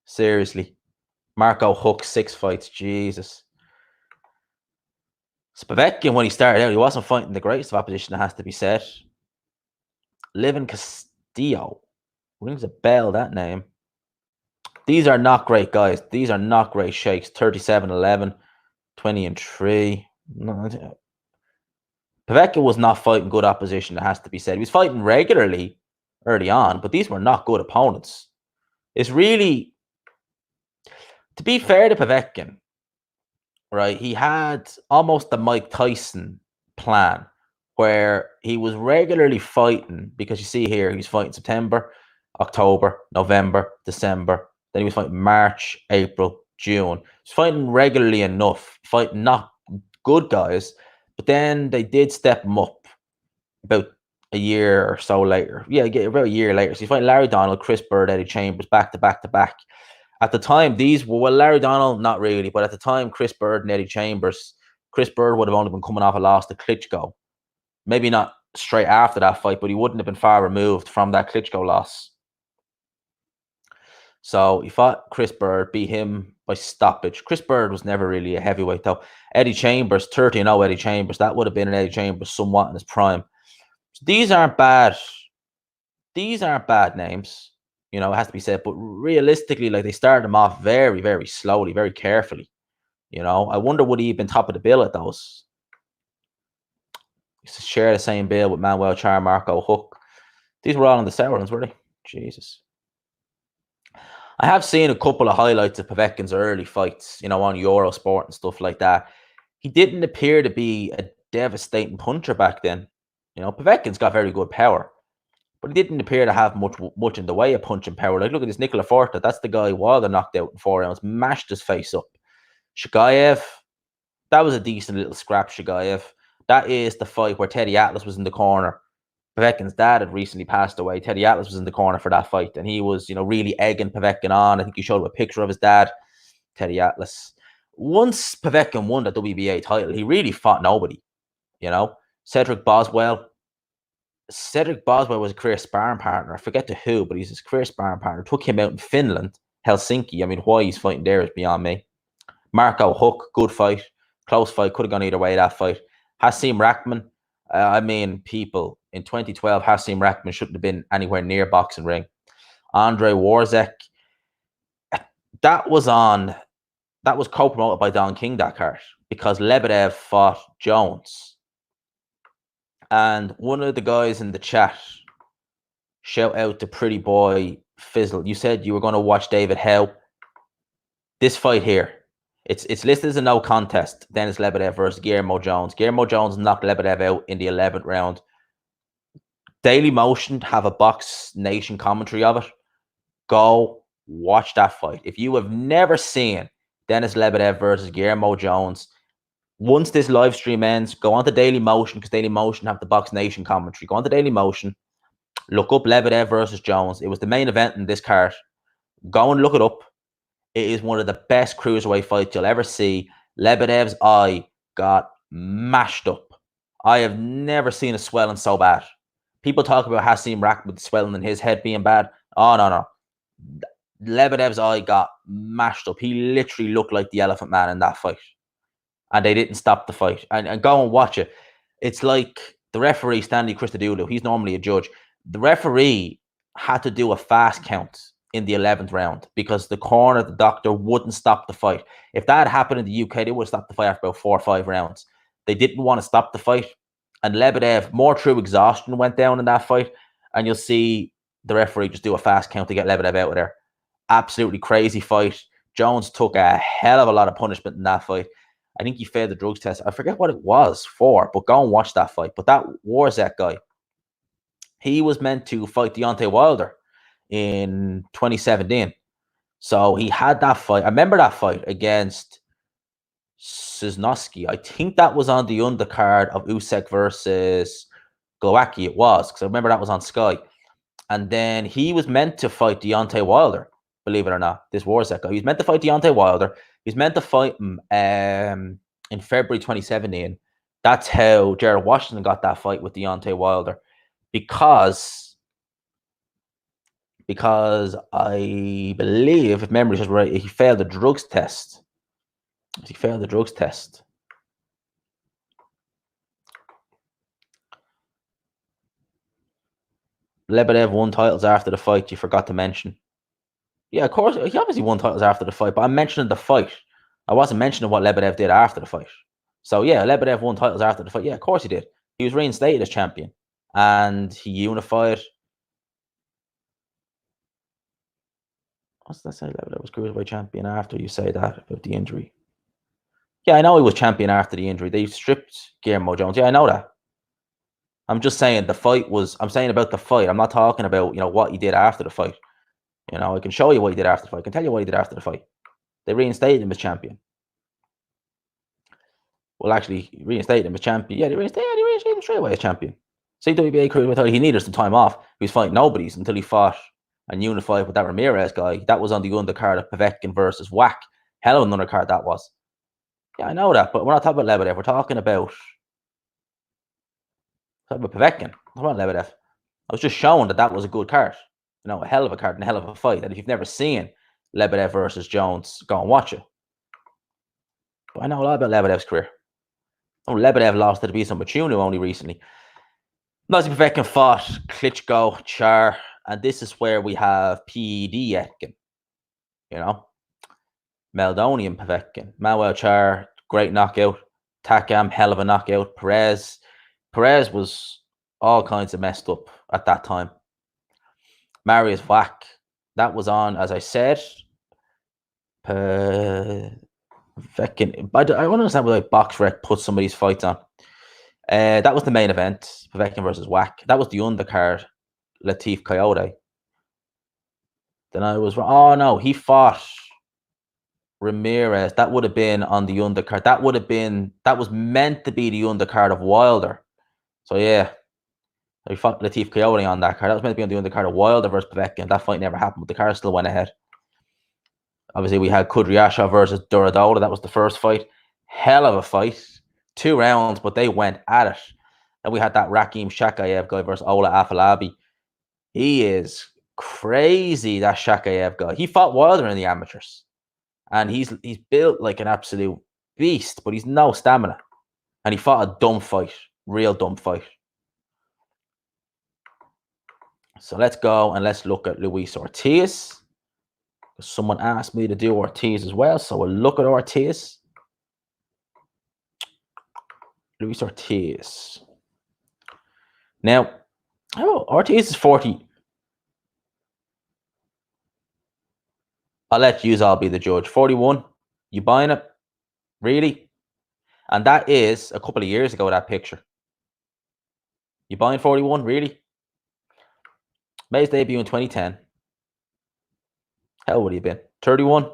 Seriously. Marco Huck, 6 fights. Jesus. Povetkin, when he started out, he wasn't fighting the greatest of opposition, it has to be said. Livin Castillo. Rings a bell, that name. These are not great guys. These are not great shakes. 37-11, 20-3. No, Povetkin was not fighting good opposition, it has to be said. He was fighting regularly early on, but these were not good opponents. It's really, to be fair to Povetkin, right, he had almost the Mike Tyson plan where he was regularly fighting, because you see here, he was fighting September, October, November, December. Then he was fighting March, April, June. He was fighting regularly enough, fighting not good guys, but then they did step him up about a year or so later. Yeah, about a year later. So he's fighting Larry Donald, Chris Bird, Eddie Chambers, back to back to back. At the time, these were, well, Larry Donald, not really, but at the time, Chris Bird and Eddie Chambers, Chris Bird would have only been coming off a loss to Klitschko. Maybe not straight after that fight, but he wouldn't have been far removed from that Klitschko loss. So he fought Chris Bird, beat him by stoppage. Chris Bird was never really a heavyweight, though. Eddie Chambers, 30-0 Eddie Chambers. That would have been an Eddie Chambers somewhat in his prime. So these aren't bad. These aren't bad names. You know, it has to be said. But realistically, like, they started them off very, very slowly, very carefully. You know, I wonder would he have been top of the bill at those? He used to share the same bill with Manuel Char, Marco Huck. These were all on the sour ones, were they? Jesus. I have seen a couple of highlights of Povetkin's early fights, you know, on Eurosport and stuff like that. He didn't appear to be a devastating puncher back then. You know, Povetkin's got very good power, but he didn't appear to have much in the way of punching power. Like, look at this Nicola Forta. That's the guy Wilder knocked out in 4 rounds, mashed his face up. Shigaev, that was a decent little scrap, Shigaev. That is the fight where Teddy Atlas was in the corner. Povetkin's dad had recently passed away. Teddy Atlas was in the corner for that fight, and he was, you know, really egging Povetkin on. I think he showed him a picture of his dad, Teddy Atlas. Once Povetkin won the WBA title, he really fought nobody, you know. Cedric Boswell was a career sparring partner. I forget to who, but he's his career sparring partner. Took him out in Finland, Helsinki. I mean, why he's fighting there is beyond me. Marco Huck, good fight. Close fight. Could have gone either way, that fight. Hasim Rahman. I mean, people, in 2012, Hasim Rahman shouldn't have been anywhere near boxing ring. Andre Warzek, that was co-promoted by Don King, that card, because Lebedev fought Jones. And one of the guys in the chat, shout out to Pretty Boy Fizzle, you said you were going to watch David Howe. This fight here, it's listed as a no contest. Dennis Lebedev versus Guillermo Jones. Guillermo Jones knocked Lebedev out in the 11th round. Daily Motion have a Box Nation commentary of it. Go watch that fight. If you have never seen Dennis Lebedev versus Guillermo Jones, once this live stream ends, go on to Daily Motion, because Daily Motion have the Box Nation commentary. Go on to Daily Motion, look up Lebedev versus Jones. It was the main event in this card. Go and look it up. It is one of the best cruiserweight fights you'll ever see. Lebedev's eye got mashed up. I have never seen a swelling so bad. People talk about Hasim Rahman swelling in his head being bad. Oh, no. Lebedev's eye got mashed up. He literally looked like the Elephant Man in that fight. And they didn't stop the fight. And go and watch it. It's like the referee, Stanley Christodoulou, he's normally a judge. The referee had to do a fast count in the 11th round because the corner, the doctor, wouldn't stop the fight. If that had happened in the UK, they would have stopped the fight after about 4 or 5 rounds. They didn't want to stop the fight. And Lebedev, more through exhaustion, went down in that fight. And you'll see the referee just do a fast count to get Lebedev out of there. Absolutely crazy fight. Jones took a hell of a lot of punishment in that fight. I think he failed the drugs test. I forget what it was for, but go and watch that fight. But that Warzek guy, he was meant to fight Deontay Wilder in 2017. So he had that fight. I remember that fight against Cisnowski. I think that was on the undercard of Usyk versus Glowacki it was, because I remember that was on Sky. And then he was meant to fight Deontay Wilder, believe it or not. This Warzek guy. He was meant to fight Deontay Wilder. He was meant to fight him in February 2017. That's how Gerald Washington got that fight with Deontay Wilder. Because I believe, if memory is right, he failed the drugs test. He failed the drugs test. Lebedev won titles after the fight. You forgot to mention. Yeah, of course. He obviously won titles after the fight, but I'm mentioning the fight. I wasn't mentioning what Lebedev did after the fight. So yeah, Lebedev won titles after the fight. Yeah, of course he did. He was reinstated as champion, and he unified. What's that say? Lebedev was cruiserweight champion after you say that about the injury. Yeah, I know he was champion after the injury. They stripped Guillermo Jones. Yeah, I know that. I'm just saying the fight was. I'm saying about the fight. I'm not talking about what he did after the fight. I can show you what he did after the fight. I can tell you what he did after the fight. They reinstated him as champion. Well, actually, reinstated him as champion. Yeah, they reinstated him straight away as champion. CWBA cruiserweight title. He needed some time off. He was fighting nobodies until he fought and unified with that Ramirez guy. That was on the undercard of Povetkin versus Wack. Hell of an undercard that was. Yeah, I know that, but we're not talking about Lebedev. We're talking about Povetkin. Not about Lebedev. I was just showing that was a good card. A hell of a card and a hell of a fight. And if you've never seen Lebedev versus Jones, go and watch it. But I know a lot about Lebedev's career. Lebedev lost to the Bison Bachunu only recently. Nazi Povetkin fought Klitschko, Char, and this is where we have PED Etkin. Meldonian Povetkin. Manuel Char, great knockout. Takam, hell of a knockout. Perez was all kinds of messed up at that time. Marius Wack, that was on, as I said. Povetkin. I don't understand why BoxRec put some of these fights on. That was the main event, Povetkin versus Wack. That was the undercard, Latif Coyote. Then I was wrong. Oh no, he fought Ramirez. That would have been on the undercard. That was meant to be the undercard of Wilder. So yeah, he fought Latif Coyote on that card. That was meant to be on the undercard of Wilder versus Povetkin. That fight never happened, but the card still went ahead. Obviously, we had Kudryashov versus Duradola. That was the first fight. Hell of a fight. 2 rounds, but they went at it. And we had that Rakim Shakayev guy versus Ola Afalabi. He is crazy, that Shakayev guy. He fought Wilder in the amateurs. And he's built like an absolute beast, but he's no stamina. And he fought a dumb fight. Real dumb fight. So let's go and let's look at Luis Ortiz. Someone asked me to do Ortiz as well, so we'll look at Ortiz. Luis Ortiz. Now, Ortiz is 40. I'll let you all be the judge. 41. You buying it? Really? And that is a couple of years ago, that picture. You buying 41? Really? Made his debut in 2010. Hell, would he have been? 31?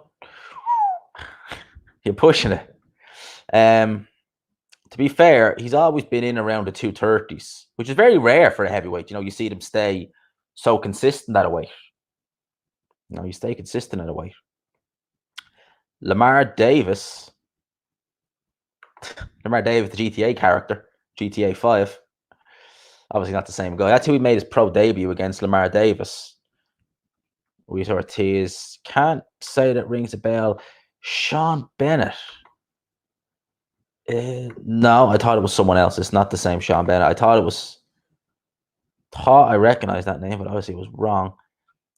You're pushing it. To be fair, he's always been in around the 230s, which is very rare for a heavyweight. You see them stay so consistent at a weight. You stay consistent at a weight. Lamar Davis. Lamar Davis, the GTA character, GTA 5. Obviously not the same guy. That's who he made his pro debut against, Lamar Davis. Luis Ortiz. Can't say that rings a bell. Sean Bennett. No, I thought it was someone else. It's not the same Sean Bennett. Thought I recognized that name, but obviously it was wrong.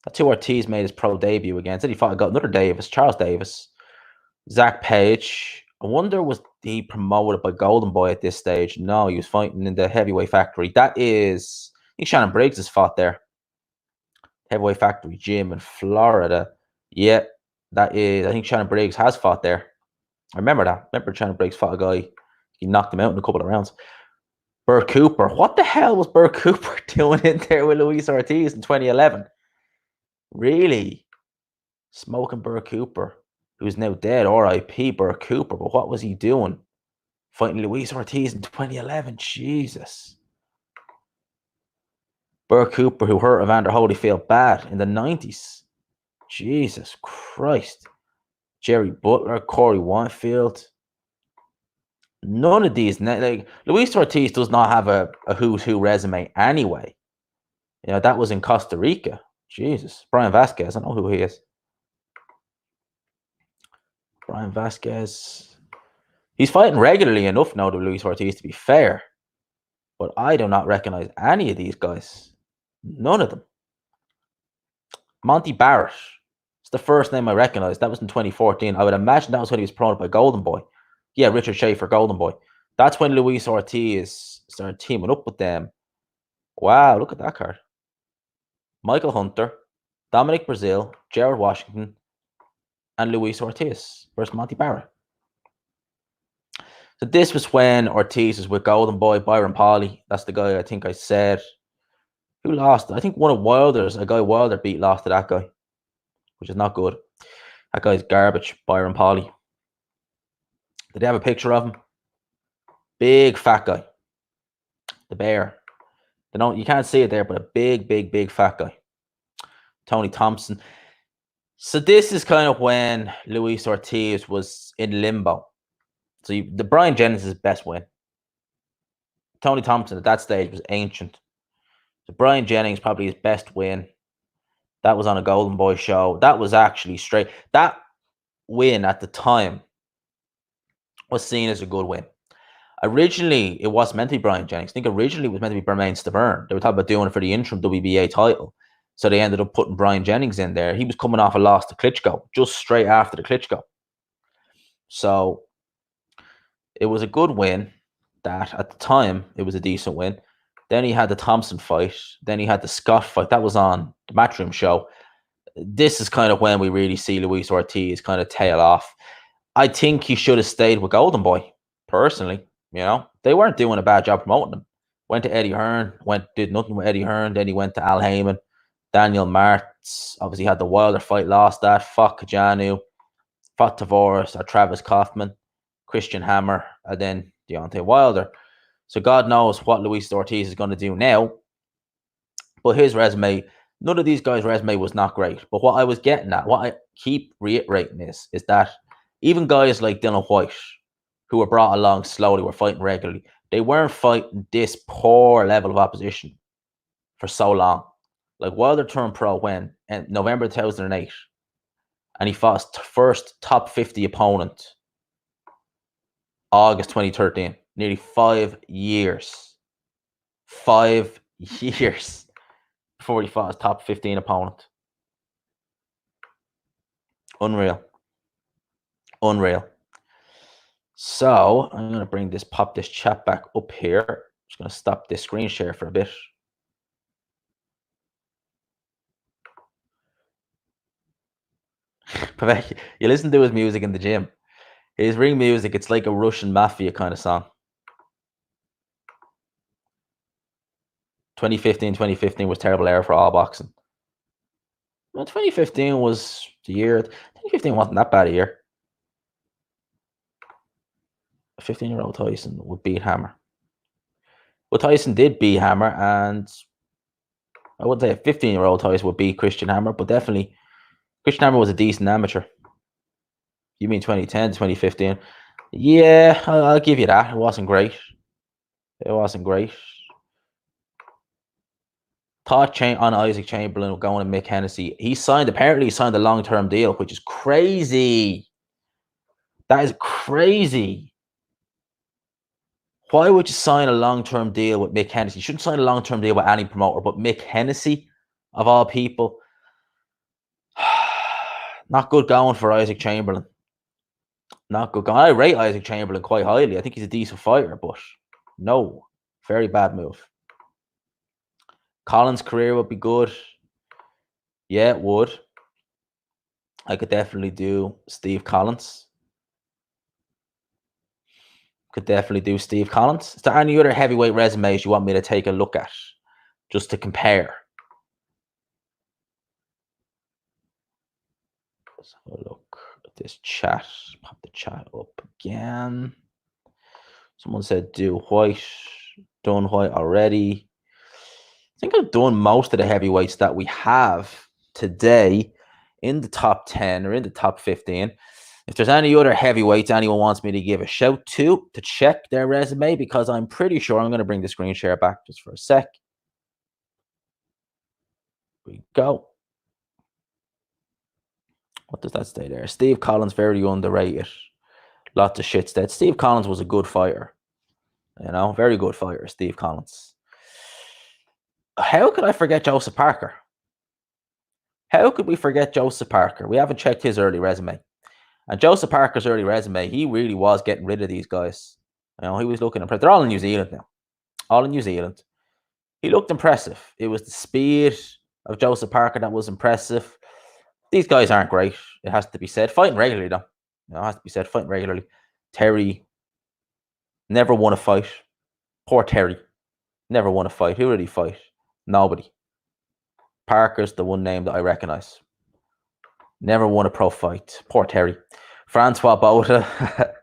That's who Ortiz made his pro debut against. Then he got another Davis, Charles Davis. Zach Page. I wonder, was he promoted by Golden Boy at this stage? No, he was fighting in the Heavyweight Factory. That is, I think Shannon Briggs has fought there. Heavyweight Factory gym in Florida. Yeah, that is, I think Shannon Briggs has fought there. I remember that. Remember Shannon Briggs fought a guy. He knocked him out in a couple of rounds. Burr Cooper. What the hell was Burr Cooper doing in there with Luis Ortiz in 2011? Really? Smoking Burr Cooper, who's now dead, R.I.P. Burr Cooper. But what was he doing? Fighting Luis Ortiz in 2011? Jesus. Burr Cooper, who hurt Evander Holyfield bad in the 90s. Jesus Christ. Jerry Butler, Corey Whitefield. None of these, like Luis Ortiz does not have a who's who resume anyway. You know, that was in Costa Rica. Jesus. Brian Vasquez, I don't know who he is. Brian Vasquez. He's fighting regularly enough now to Luis Ortiz, to be fair. But I do not recognize any of these guys. None of them. Monty Barrett. It's the first name I recognized. That was in 2014. I would imagine that was when he was promoted by Golden Boy. Yeah, Richard Schaefer, Golden Boy. That's when Luis Ortiz started teaming up with them. Wow, look at that card. Michael Hunter, Dominic Brazil, Gerald Washington, and Luis Ortiz versus Monty Barrett. So this was when Ortiz was with Golden Boy, Byron Pauly. That's the guy I think I said. Who lost? I think one of Wilder's, a guy Wilder beat, lost to that guy, which is not good. That guy's garbage, Byron Pauly. Did they have a picture of him? Big fat guy. The bear. They don't, you can't see it there, but a big fat guy. Tony Thompson. So this is kind of when Luis Ortiz was in limbo. So the Brian Jennings is his best win. Tony Thompson at that stage was ancient. So Brian Jennings probably his best win. That was on a Golden Boy show. That was actually straight. That win at the time was seen as a good win. Originally, it was meant to be Brian Jennings. I think originally it was meant to be Bermain Stavern. They were talking about doing it for the interim WBA title. So they ended up putting Brian Jennings in there. He was coming off a loss to Klitschko, just straight after the Klitschko. So it was a good win. That at the time, it was a decent win. Then he had the Thompson fight. Then he had the Scott fight. That was on the Matchroom show. This is kind of when we really see Luis Ortiz kind of tail off. I think he should have stayed with Golden Boy, personally. You know, they weren't doing a bad job promoting him. Went to Eddie Hearn, did nothing with Eddie Hearn. Then he went to Al Heyman, Daniel Martz. Obviously had the Wilder fight, lost that. Fought Kajanu, fought Tavares, or Travis Kaufman, Christian Hammer, and then Deontay Wilder. So God knows what Luis Ortiz is going to do now. But his resume, none of these guys' resume was not great. But what I was getting at, what I keep reiterating is that even guys like Dylan White, who were brought along slowly, were fighting regularly. They weren't fighting this poor level of opposition for so long. Like Wilder turned pro when? In November 2008. And he fought his first top 50 opponent August 2013. Nearly 5 years. 5 years before he fought his top 15 opponent. Unreal. Unreal. So I'm going to pop this chat back up here. Just going to stop this screen share for a bit. You listen to his music in the gym. His ring music, it's like a Russian mafia kind of song. 2015 was terrible era for all boxing. Well, 2015 was the year. 2015 wasn't that bad a year. A 15-year-old Tyson would beat Hammer. Well, Tyson did beat Hammer, and I wouldn't say a 15-year-old Tyson would beat Christian Hammer, but definitely Christian Hammer was a decent amateur. You mean 2010 to 2015? Yeah, I'll give you that. It wasn't great. It wasn't great. Thought on Isaac Chamberlain going to Mick Hennessy. Apparently he signed a long-term deal, which is crazy. That is crazy. Why would you sign a long-term deal with Mick Hennessy? You shouldn't sign a long-term deal with any promoter, but Mick Hennessy, of all people. Not good going for Isaac Chamberlain. Not good going. I rate Isaac Chamberlain quite highly. I think he's a decent fighter, but no. Very bad move. Collins' career would be good. Yeah, it would. I could definitely do Steve Collins. Could definitely do Steve Collins. Is there any other heavyweight resumes you want me to take a look at? Just to compare. Let's have a look at this chat. Pop the chat up again. Someone said do White. Done White already. think I've done most of the heavyweights that we have today in the top 10 or in the top 15. If there's any other heavyweights anyone wants me to give a shout to check their resume, because I'm pretty sure I'm going to bring the screen share back just for a sec. Here we go. What does that say there? Steve Collins, very underrated. Lots of shit said. Steve Collins was a good fighter. You know, very good fighter, Steve Collins. How could I forget Joseph Parker? How could we forget Joseph Parker? We haven't checked his early resume. And Joseph Parker's early resume, he really was getting rid of these guys. You know, he was looking impressive. They're all in New Zealand now. All in New Zealand. He looked impressive. It was the speed of Joseph Parker that was impressive. These guys aren't great. It has to be said. Fighting regularly, though. You know, it has to be said. Fighting regularly. Terry never won a fight. Poor Terry. Never won a fight. Who did he fight? Nobody. Parker's the one name that I recognize. Never won a pro fight. Poor Terry. Francois Botha.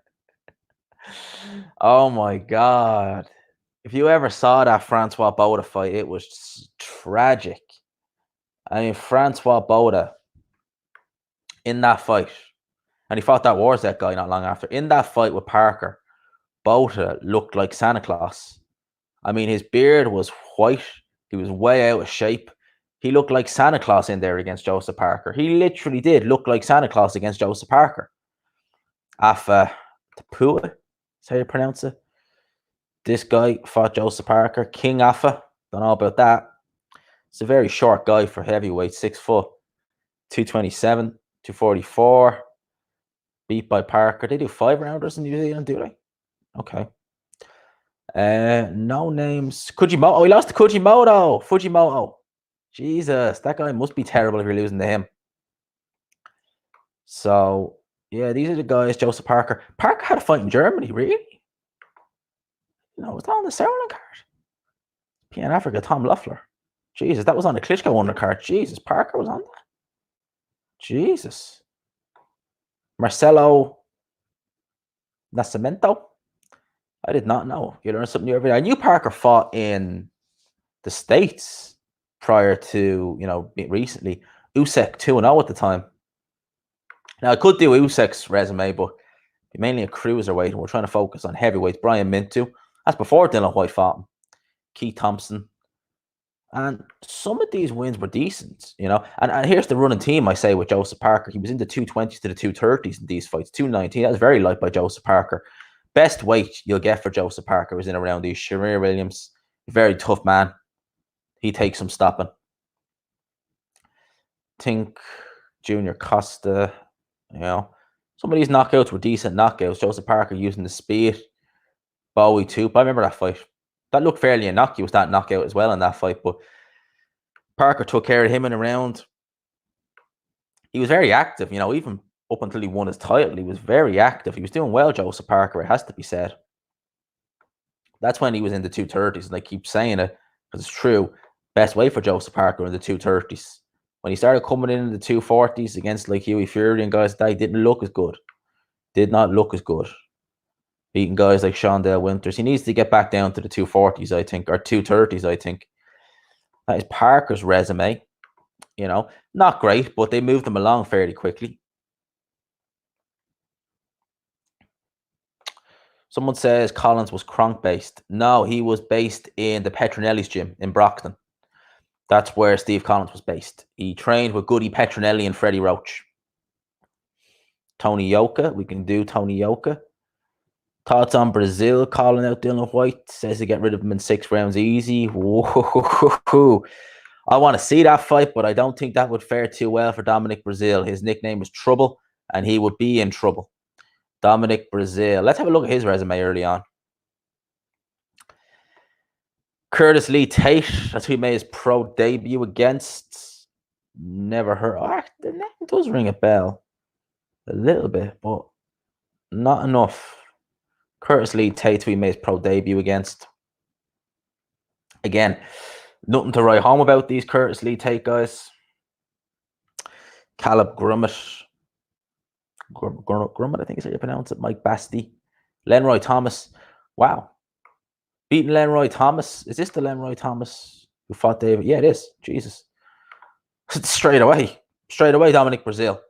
Oh my God. If you ever saw that Francois Botha fight, it was tragic. I mean, Francois Botha in that fight, and he fought that Warzek guy not long after. In that fight with Parker, Botha looked like Santa Claus. I mean, his beard was white. He was way out of shape. He looked like Santa Claus in there against Joseph Parker. He literally did look like Santa Claus against Joseph Parker. Afa Tapua, is how you pronounce it. This guy fought Joseph Parker. King Afa, don't know about that. It's a very short guy for heavyweight, 6 foot, 227, 244. Beat by Parker. They do 5-rounders in New Zealand, do they? Okay. No names. Kujimoto. Oh, he lost to Kujimoto. Fujimoto. Jesus, that guy must be terrible if you're losing to him. So, yeah, these are the guys. Joseph Parker. Parker had a fight in Germany, really? No, was that on the Sauerland card? PN Africa, Tom Loeffler. Jesus, that was on the Klitschko undercard. Jesus, Parker was on that. Jesus. Marcelo Nascimento. I did not know. You learn something new every day. I knew Parker fought in the States prior to, you know, recently. Usyk 2-0 at the time. Now, I could do Usyk's resume, but mainly a cruiserweight, and we're trying to focus on heavyweights. Brian Mintu. That's before Dylan White fought him. Keith Thompson. And some of these wins were decent, you know. And here's the running team, I say, with Joseph Parker. He was in the 220s to the 230s in these fights. 219, that was very light by Joseph Parker. Best weight you'll get for Joseph Parker is in around these. Shamir Williams, very tough man. He takes some stopping. Think Junior Costa, you know. Some of these knockouts were decent knockouts. Joseph Parker using the speed. Bowie too. I remember that fight. That looked fairly innocuous, that knockout as well in that fight. But Parker took care of him in a round. He was very active, you know, even up until he won his title. He was very active. He was doing well, Joseph Parker, it has to be said. That's when he was in the 230s, and I keep saying it because it's true. Best weight for Joseph Parker in the 230s. When he started coming in the 240s against like Hughie Fury and guys that, he didn't look as good. Did not look as good. Beating guys like Shondale Winters. He needs to get back down to the 240s, I think, or 230s, I think. That is Parker's resume. You know, not great, but they moved him along fairly quickly. Someone says Collins was Kronk-based. No, he was based in the Petronelli's gym in Brockton. That's where Steve Collins was based. He trained with Goody Petronelli and Freddie Roach. Tony Yoka. We can do Tony Yoka. Thoughts on Brazil calling out Dylan White. Says to get rid of him in 6 rounds easy. Whoa. I want to see that fight, but I don't think that would fare too well for Dominic Brazil. His nickname is Trouble, and he would be in trouble. Dominic Brazil. Let's have a look at his resume early on. Curtis Lee Tate. That's who he made his pro debut against. Never heard. Oh, the name does ring a bell. A little bit, but not enough. Curtis Lee Tate, who he made his pro debut against. Again, nothing to write home about these Curtis Lee Tate guys. Caleb Grummett. Grummett, I think is how you pronounce it. Mike Basti. Lenroy Thomas. Wow. Beating Lenroy Thomas. Is this the Lenroy Thomas Who fought David? Yeah, it is. Jesus. Straight away. Straight away, Dominic Brazil.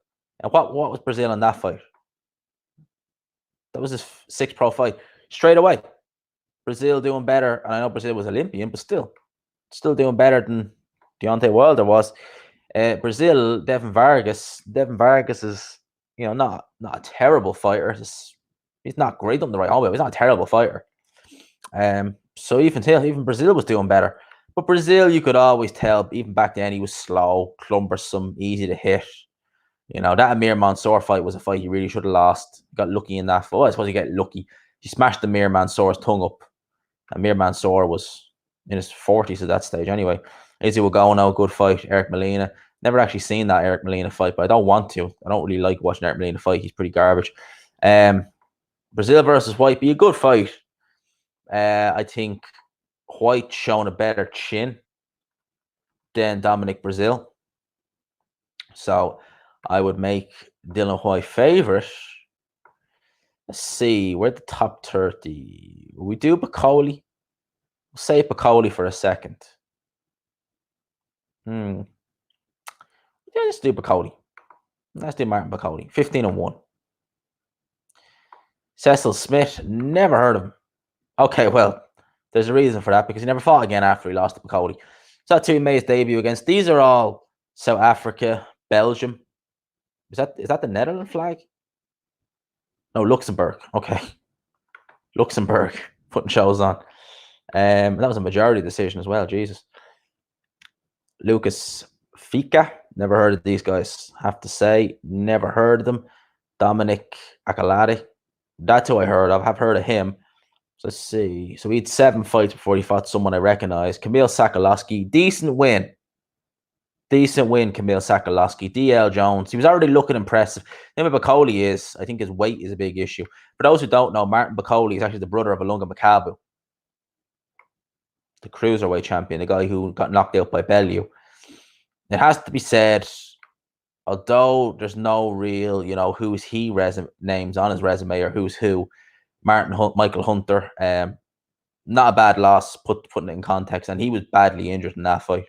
And what was Brazil in that fight? That was his sixth pro fight. Straight away. Brazil doing better. And I know Brazil was Olympian, but still doing better than Deontay Wilder was. Brazil, Devin Vargas. Devin Vargas is, not a terrible fighter. He's not great on the right arm. He's not a terrible fighter. So even Brazil was doing better. But Brazil, you could always tell, even back then, he was slow, cumbersome, easy to hit. That Amir Mansour fight was a fight he really should have lost. Got lucky in that fight. Well, I suppose he got lucky. He smashed Amir Mansour's tongue up. Amir Mansour was in his 40s at that stage anyway. Izzy Wagono, good fight. Eric Molina. Never actually seen that Eric Molina fight, but I don't want to. I don't really like watching Eric Molina fight. He's pretty garbage. Brazil versus White, be a good fight. I think White shown a better chin than Dominic Brazil. So I would make Dylan White favorite. Let's see, we're at the top 30. Will we do Bacoli? We'll say Bacoli for a second. Yeah, let's do Bacoli. Let's do Martin Bacoli. 15-1. Cecil Smith, never heard of him. Okay, well, there's a reason for that because he never fought again after he lost to Bacoli. So that's who he made his debut against. These are all South Africa, Belgium. Is that the Netherlands flag? No, Luxembourg. Okay. Luxembourg putting shows on. That was a majority decision as well. Jesus. Lucas Fika. Never heard of these guys. Have to say, never heard of them. Dominic Akalade. That's who I heard of. I've heard of him. So let's see. So he had 7 fights before he fought someone I recognize. Kamil Sakalowski. Decent win. Kamil Sakalowski. DL Jones. He was already looking impressive. The thing with Bacoli is, I think his weight is a big issue. For those who don't know, Martin Bacoli is actually the brother of Ilunga Makabu, the cruiserweight champion, the guy who got knocked out by Bellew. It has to be said, although there's no real, who's he names on his resume or who's who, Michael Hunter, not a bad loss, putting it in context, and he was badly injured in that fight.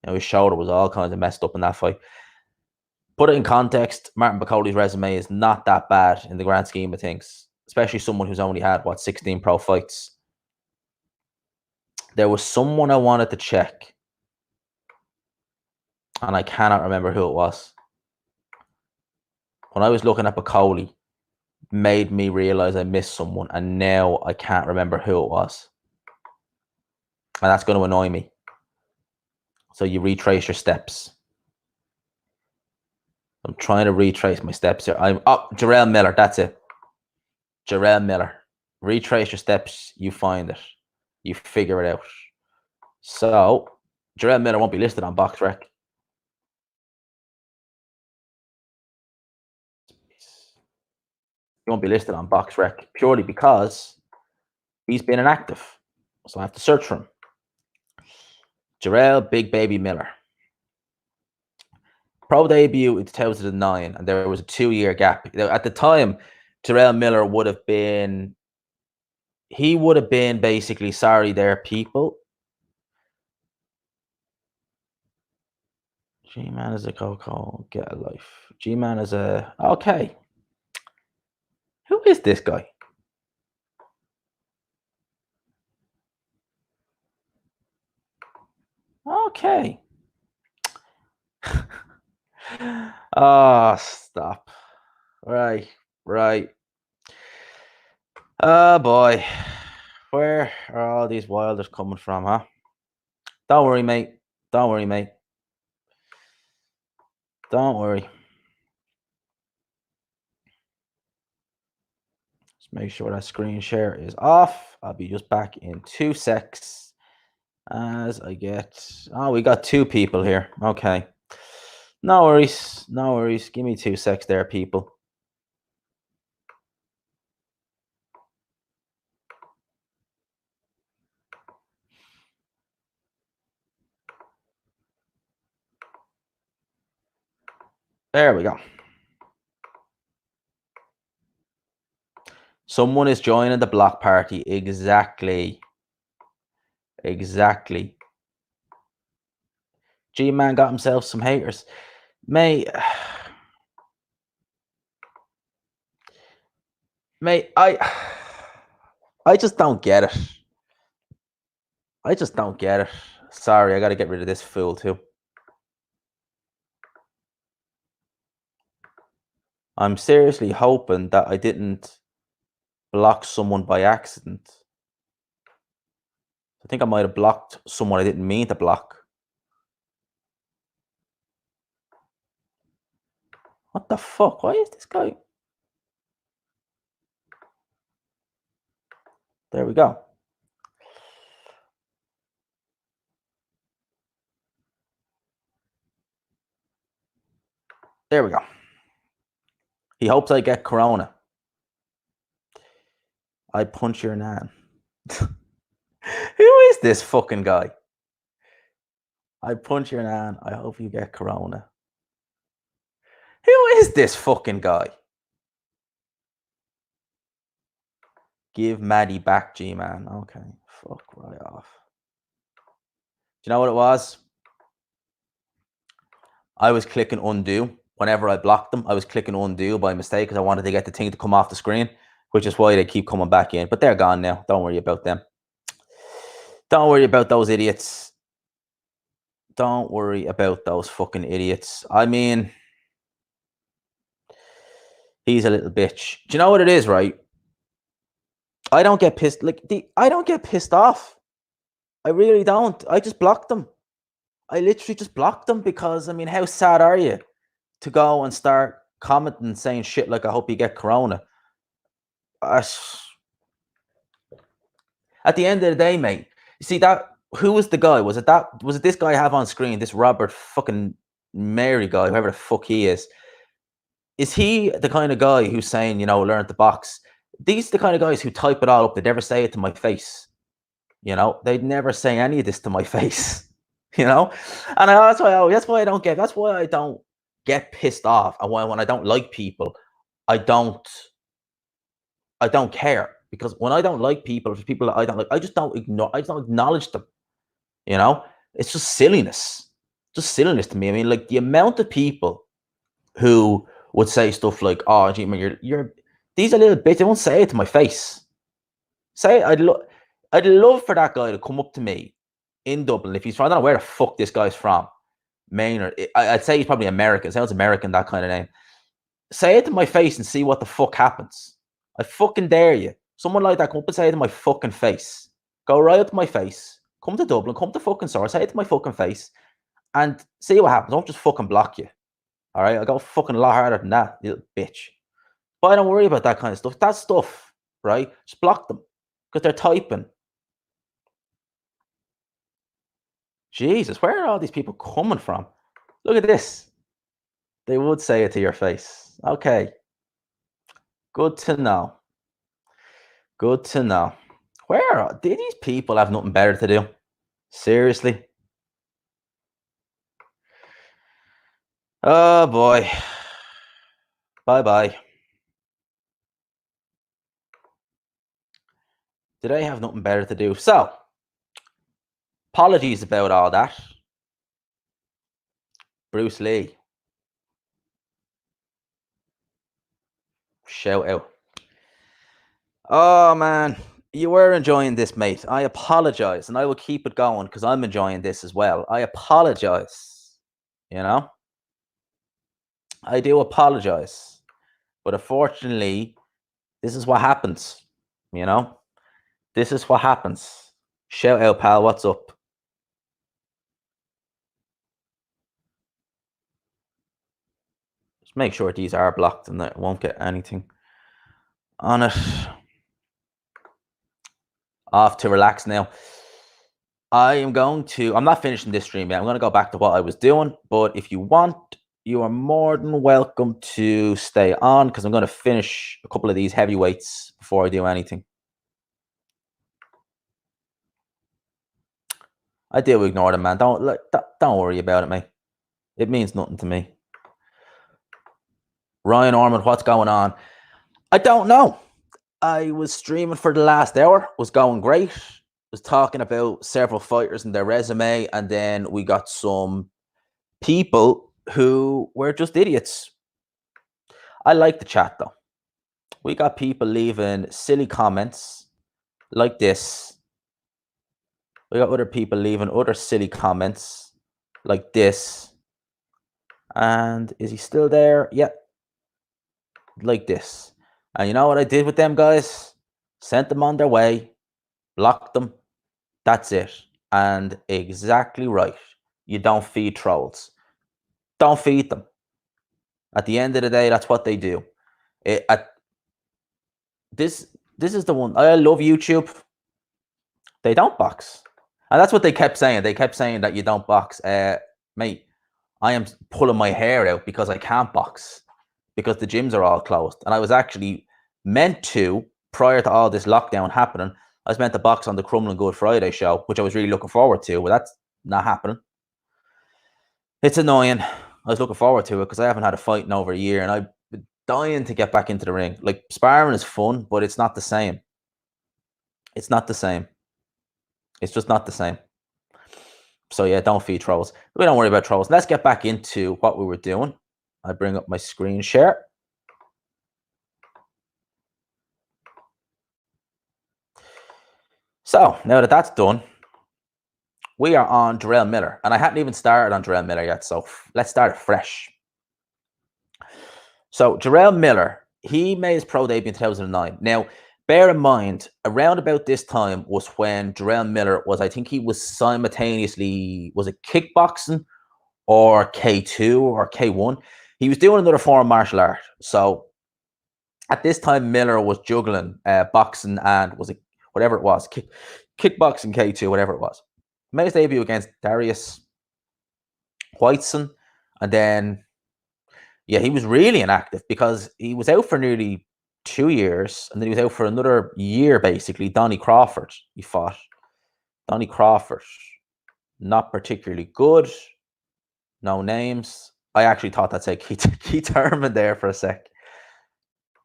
His shoulder was all kinds of messed up in that fight. Put it in context, Martin Bacoli's resume is not that bad in the grand scheme of things, especially someone who's only had, 16 pro fights. There was someone I wanted to check, and I cannot remember who it was. When I was looking at Bacoli, made me realize I missed someone, and now I can't remember who it was. And that's going to annoy me. So you retrace your steps. I'm trying to retrace my steps here. Jarrell Miller, that's it. Jarrell Miller. Retrace your steps, you find it. You figure it out. So, Jarrell Miller won't be listed on BoxRec. He won't be listed on BoxRec purely because he's been inactive. So I have to search for him. Jarrell Big Baby Miller. Pro debut in 2009, and there was a 2-year gap. At the time, Jarrell Miller would have been basically, sorry there, people. G-Man is a Coco, get a life. G-Man is a, okay. Who is this guy? Okay. Oh, stop. Right. Oh, boy. Where are all these Wilders coming from, huh? Don't worry, mate. Don't worry. Let's make sure that screen share is off. I'll be just back in 2 secs as I get... Oh, we got 2 people here. Okay. No worries. Give me 2 secs there, people. There we go. Someone is joining the block party. Exactly. G-Man got himself some haters. Mate, mate, I just don't get it. I just don't get it. Sorry, I got to get rid of this fool too. I'm seriously hoping that I didn't block someone by accident. I think I might have blocked someone I didn't mean to block. What the fuck? Why is this guy? There we go. There we go. He hopes I get corona. I punch your nan. Who is this fucking guy? I punch your nan. I hope you get corona. Who is this fucking guy? Give Maddie back, G-Man. Okay, fuck right off. Do you know what it was? I was clicking undo. Whenever I blocked them, I was clicking undo by mistake because I wanted to get the thing to come off the screen, which is why they keep coming back in. But they're gone now. Don't worry about them. Don't worry about those idiots. Don't worry about those fucking idiots. I mean, he's a little bitch. Do you know what it is, right? I don't get pissed. I don't get pissed off. I really don't. I just blocked them. I literally just blocked them because, I mean, how sad are you to go and start commenting saying shit like, I hope you get corona? At the end of the day, mate, you see that, who was the guy? Was it this guy I have on screen, this Robert fucking Mary guy, whoever the fuck he is? Is he the kind of guy who's saying, you know, learn the box? These are the kind of guys who type it all up. They never say it to my face. You know, they'd never say any of this to my face. You know, and that's why I don't get pissed off. And when I don't like people, I don't care, because when I don't like people, if people that I don't like, I just don't acknowledge them. You know, it's just silliness to me. I mean, like, the amount of people who would say stuff like, "Oh, gee, man, you're these are little bitches." They won't say it to my face. I'd love for that guy to come up to me in Dublin, if he's from, I don't know where the fuck this guy's from, Maine, or I'd say he's probably American. Sounds American, that kind of name. Say it to my face and see what the fuck happens. I fucking dare you. Someone like that, come up and say it to my fucking face. Go right up to my face. Come to Dublin, come to fucking Source, say it to my fucking face, and see what happens. Don't just fucking block you. All right, I go fucking a lot harder than that, you little bitch. But I don't worry about that kind of stuff. That stuff, right? Just block them because they're typing. Jesus, where are all these people coming from? Look at this. They would say it to your face. Okay. Good to know. Good to know. Did these people have nothing better to do? Seriously? Oh boy. Bye-bye. Did I have nothing better to do? So, apologies about all that. Bruce Lee. Shout out. Oh man, you were enjoying this, mate. I apologize, and I will keep it going because I'm enjoying this as well. I apologize. You know, I do apologize, but unfortunately, this is what happens. You know, this is what happens. Shout out, pal. What's up? Just make sure these are blocked and that it won't get anything on it. Off to relax now. I'm not finishing this stream yet. I'm going to go back to what I was doing. But if you want, you are more than welcome to stay on, because I'm going to finish a couple of these heavyweights before I do anything. I do ignore them, man. Don't worry about it, mate. It means nothing to me. Ryan Ormond, what's going on? I don't know. I was streaming for the last hour. Was going great. Was talking about several fighters and their resume, and then we got some people who were just idiots. I like the chat though. We got people leaving silly comments like this. We got other people leaving other silly comments like this. And is he still there? Yep. Like this. And you know what I did with them guys? Sent them on their way, blocked them. That's it. And exactly right. You don't feed trolls. Don't feed them. At the end of the day, that's what they do. This is the one. I love YouTube. They don't box. And that's what they kept saying. They kept saying that you don't box. Mate, I am pulling my hair out because I can't box. Because the gyms are all closed. And I was actually meant to, prior to all this lockdown happening, I was meant to box on the Crumlin Good Friday show, which I was really looking forward to. But that's not happening. It's annoying. I was looking forward to it because I haven't had a fight in over a year. And I've been dying to get back into the ring. Like, sparring is fun, but it's not the same. It's not the same. It's just not the same. So yeah, don't feed trolls. We don't worry about trolls. Let's get back into what we were doing. I bring up my screen share. So now that that's done, we are on Jarrell Miller. And I hadn't even started on Jarrell Miller yet. So let's start it fresh. So Jarrell Miller, he made his pro debut in 2009. Now, bear in mind, around about this time was when Jarrell Miller was, I think he was simultaneously, was it kickboxing or K2 or K1? He was doing another form of martial art. So at this time, Miller was juggling boxing and was it whatever it was, kickboxing K2, whatever it was. Made his debut against Darius Whiteson. And then, yeah, he was really inactive because he was out for nearly 2 years. And then he was out for another year, basically. Donnie Crawford, he fought. Donnie Crawford, not particularly good. No names. I actually thought that said Keith Herman there for a sec.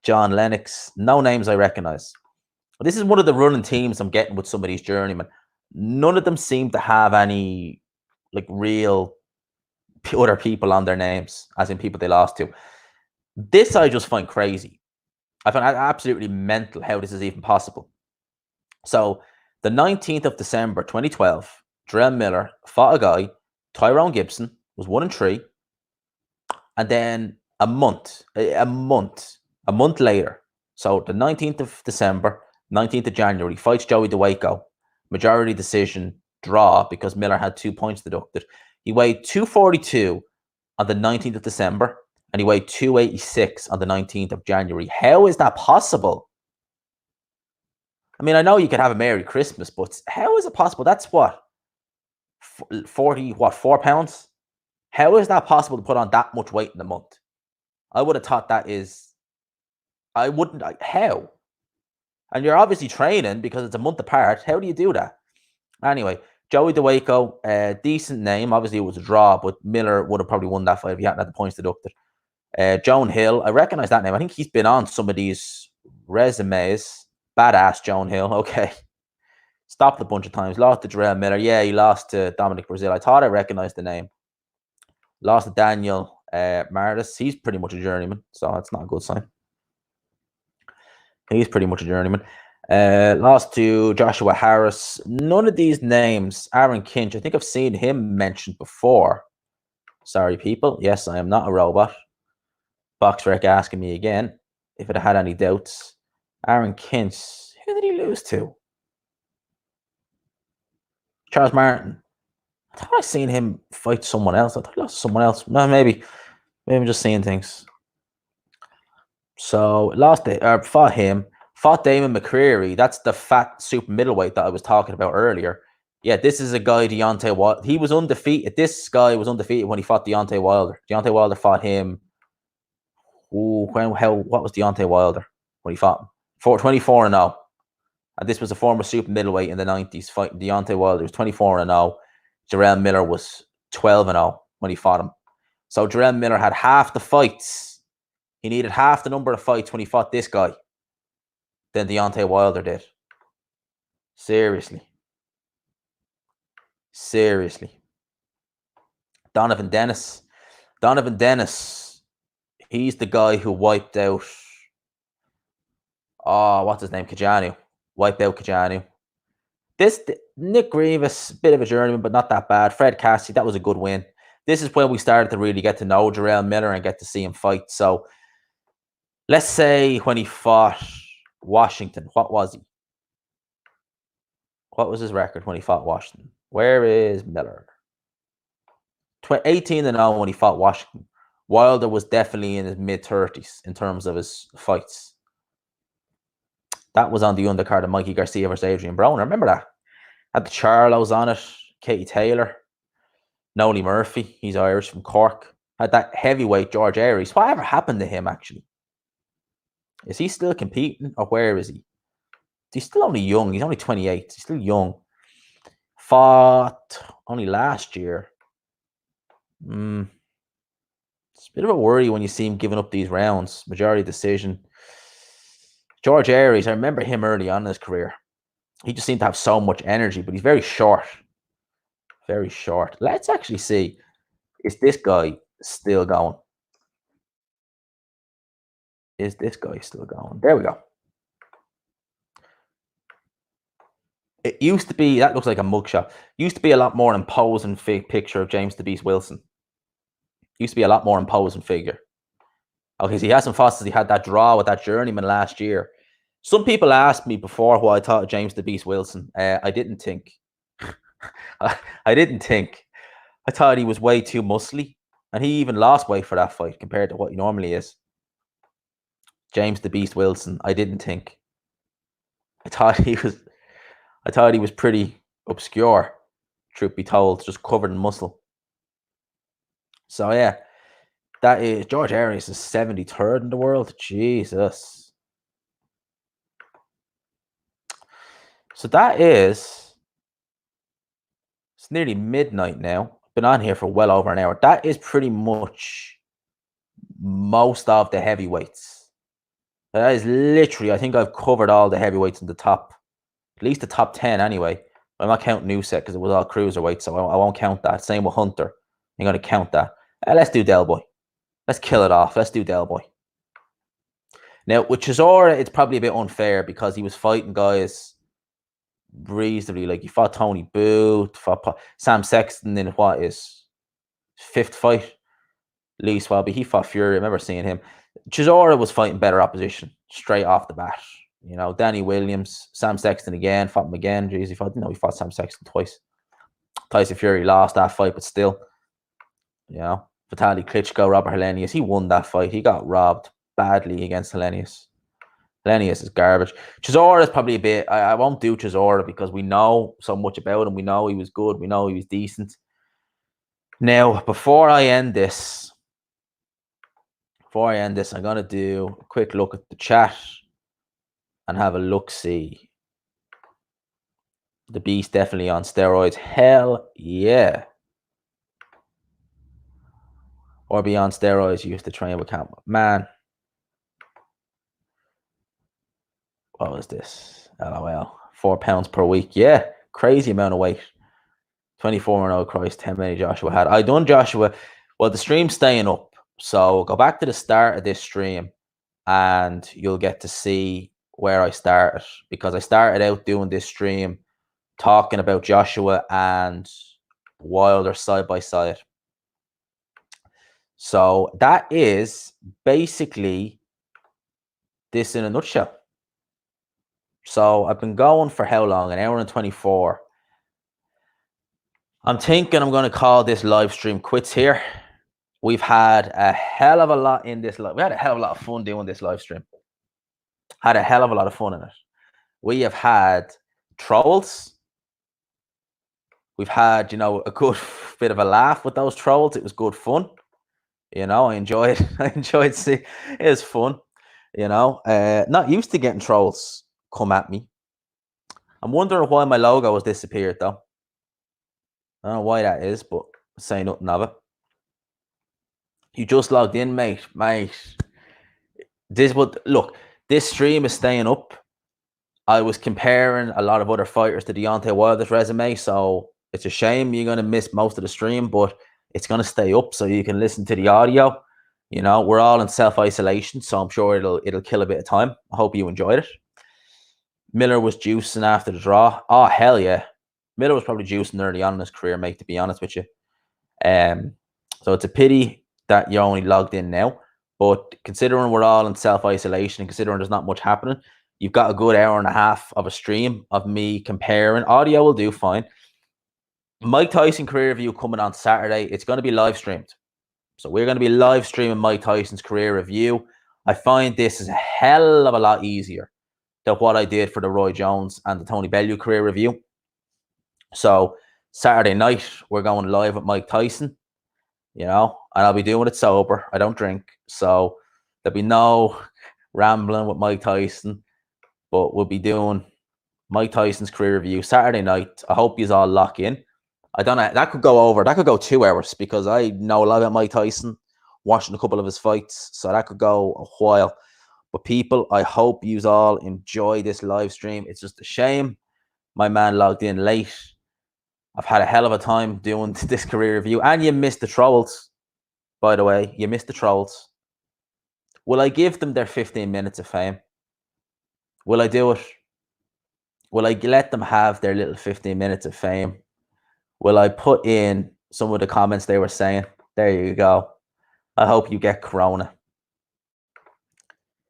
John Lennox. No names I recognize. But this is one of the running teams I'm getting with some of these journeymen. None of them seem to have any like real other people on their names, as in people they lost to. This I just find crazy. I find absolutely mental how this is even possible. So the 19th of December 2012, Jarrell Miller fought a guy, Tyrone Gibson, was 1-3. And then a month later, so the 19th of December, 19th of January, fights Joey DeWaco. Majority decision draw because Miller had 2 points deducted. He weighed 242 on the 19th of December and he weighed 286 on the 19th of January. How is that possible? I mean, I know you could have a Merry Christmas, but how is it possible? That's what? 4 pounds? How is that possible to put on that much weight in a month? I would have thought that is, I wouldn't, how? And you're obviously training because it's a month apart. How do you do that? Anyway, Joey DeWaco, decent name. Obviously, it was a draw, but Miller would have probably won that fight if he hadn't had the points deducted. Joan Hill, I recognize that name. I think he's been on some of these resumes. Badass Joan Hill. Okay. Stopped a bunch of times. Lost to Jarrell Miller. Yeah, he lost to Dominic Brazil. I thought I recognized the name. Lost to Daniel Martis. He's pretty much a journeyman, so that's not a good sign. He's pretty much a journeyman. Lost to Joshua Harris. None of these names. Aaron Kinch. I think I've seen him mentioned before. Sorry, people. Yes, I am not a robot. BoxRec asking me again if it had any doubts. Aaron Kinch. Who did he lose to? Charles Martin. I thought I seen him fight someone else. I thought he lost to someone else. No, maybe I'm just seeing things. So lost it, fought him. Fought Damon McCreary. That's the fat super middleweight that I was talking about earlier. Yeah, this is a guy, Deontay Wilder. He was undefeated. This guy was undefeated when he fought Deontay Wilder. Deontay Wilder fought him. What was Deontay Wilder when he fought him? 24-0. And this was a former super middleweight in the 90s fighting Deontay Wilder. He was 24-0. Jarrell Miller was 12-0 when he fought him. So Jarrell Miller had half the fights. He needed half the number of fights when he fought this guy than Deontay Wilder did. Seriously. Donovan Dennis. Donovan Dennis. He's the guy who wiped out. Oh, what's his name? Kajanu. Wiped out Kajanu. Nick Grievous, bit of a journeyman, but not that bad. Fred Cassie, that was a good win. This is when we started to really get to know Jarrell Miller and get to see him fight. So let's say when he fought Washington, what was he? What was his record when he fought Washington? Where is Miller? 18-0 when he fought Washington. Wilder was definitely in his mid-30s in terms of his fights. That was on the undercard of Mikey Garcia versus Adrian Broner. Remember that? Had the Charlos on it. Katie Taylor. Noli Murphy. He's Irish from Cork. Had that heavyweight George Aries. Whatever happened to him, actually? Is he still competing, or where is he? He's still only young. He's only 28. He's still young. Fought only last year. It's a bit of a worry when you see him giving up these rounds. Majority decision. George Aries, I remember him early on in his career. He just seemed to have so much energy, but he's very short. Very short. Let's actually see. Is this guy still going? Is this guy still going? There we go. It used to be, that looks like a mugshot. Used to be a lot more imposing picture of James the Beast Wilson. Used to be a lot more imposing figure. Okay, so he hasn't fought since he had that draw with that journeyman last year. Some people asked me before what I thought of James the Beast Wilson. I didn't think. I didn't think. I thought he was way too muscly. And he even lost weight for that fight compared to what he normally is. James the Beast Wilson, I didn't think. I thought he was pretty obscure, truth be told, just covered in muscle. So yeah, that is George Aries is 73rd in the world. Jesus. So that is, it's nearly midnight now. Been on here for well over an hour. That is pretty much most of the heavyweights. That is literally, I think I've covered all the heavyweights in the top, at least the top 10 anyway. I'm not counting Newsett because it was all cruiserweight, so I won't count that. Same with Hunter. I'm going to count that. Let's do Del Boy. Let's kill it off. Let's do Del Boy. Now, with Chisora, it's probably a bit unfair because he was fighting guys reasonably. Like, he fought Tony Booth, fought Sam Sexton in what is fifth fight. Lee Swelby, he fought Fury. I remember seeing him. Chisora was fighting better opposition straight off the bat. You know, Danny Williams, Sam Sexton again, fought him again. Jeez, he fought Sam Sexton twice. Tyson Fury lost that fight, but still, you know, Vitaly Klitschko, Robert Helenius, he won that fight. He got robbed badly against Helenius. Helenius is garbage. Chisora is probably a bit, I won't do Chisora because we know so much about him. We know he was good. We know he was decent. Now, before I end this, I'm going to do a quick look at the chat and have a look-see. The Beast definitely on steroids. Hell yeah. Or be on steroids. You used to train with Camp. Man. What was this? LOL. 4 pounds per week. Yeah. Crazy amount of weight. 24-0 Christ. How many Joshua had? I done Joshua. Well, the stream's staying up. So go back to the start of this stream and you'll get to see where I started. Because I started out doing this stream talking about Joshua and Wilder side by side. So that is basically this in a nutshell. So I've been going for how long? An hour and 24. I'm thinking I'm going to call this live stream quits here. We've had a hell of a lot in this. We had a hell of a lot of fun doing this live stream. Had a hell of a lot of fun in it. We have had trolls. We've had, you know, a good bit of a laugh with those trolls. It was good fun. You know, I enjoyed seeing it. Was fun. You know, not used to getting trolls come at me. I'm wondering why my logo has disappeared though. I don't know why that is, but I'll say nothing of it. You just logged in, mate. This stream is staying up. I was comparing a lot of other fighters to Deontay Wilder's resume, so it's a shame you're going to miss most of the stream, but it's going to stay up so you can listen to the audio. You know, we're all in self-isolation, so I'm sure it'll kill a bit of time. I hope you enjoyed it. Miller was juicing after the draw. Oh, hell yeah. Miller was probably juicing early on in his career, mate, to be honest with you. So it's a pity that you're only logged in now. But considering we're all in self-isolation and considering there's not much happening, you've got a good hour and a half of a stream of me comparing. Audio will do fine. Mike Tyson career review coming on Saturday. It's going to be live streamed. So we're going to be live streaming Mike Tyson's career review. I find this is a hell of a lot easier than what I did for the Roy Jones and the Tony Bellew career review. So Saturday night, we're going live with Mike Tyson, you know, and I'll be doing it sober. I don't drink. So there'll be no rambling with Mike Tyson, but we'll be doing Mike Tyson's career review Saturday night. I hope you all lock in. I don't know. That could go over. That could go 2 hours because I know a lot about Mike Tyson, watching a couple of his fights. So that could go a while. But people, I hope you all enjoy this live stream. It's just a shame my man logged in late. I've had a hell of a time doing this career review. And you missed the trolls, by the way. You missed the trolls. Will I give them their 15 minutes of fame? Will I do it? Will I let them have their little 15 minutes of fame? Will I put in some of the comments they were saying? There you go. I hope you get corona.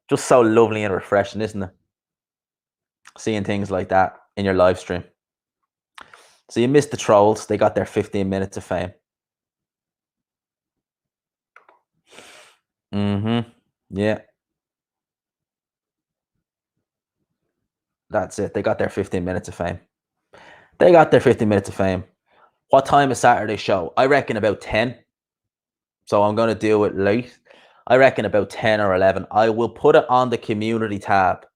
Just so lovely and refreshing, isn't it? Seeing things like that in your live stream. So you missed the trolls. They got their 15 minutes of fame. Yeah. That's it. They got their 15 minutes of fame. They got their 15 minutes of fame. What time is Saturday show? I reckon about 10. So I'm going to do it late. I reckon about 10 or 11. I will put it on the community tab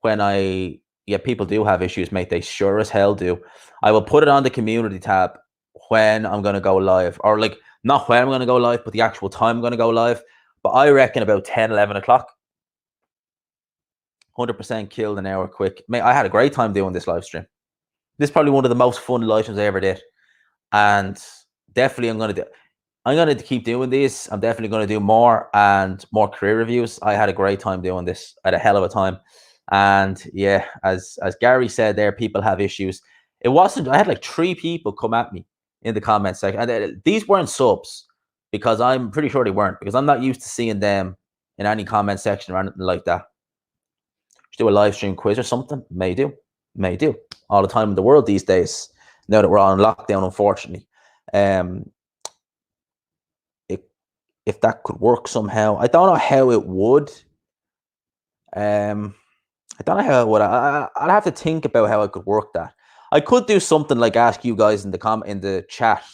when people do have issues, mate. They sure as hell do. I will put it on the community tab when I'm going to go live, or like not when I'm going to go live, but the actual time I'm going to go live. But I reckon about 10, 11 o'clock. 100% killed an hour quick. Mate, I had a great time doing this live stream. This is probably one of the most fun live streams I ever did. And definitely I'm going to keep doing these. I'm definitely going to do more and more career reviews. I had a great time doing this. I had a hell of a time. And yeah, as Gary said there, people have issues. It wasn't, I had like 3 people come at me in the comment section. And these weren't subs because I'm pretty sure they weren't, because I'm not used to seeing them in any comment section or anything like that. Do a live stream quiz or something? May do. All the time in the world these days, now that we're all in lockdown, unfortunately. If that could work somehow. I don't know how it would. I don't know how it would. I'll have to think about how I could work that. I could do something like ask you guys in the chat,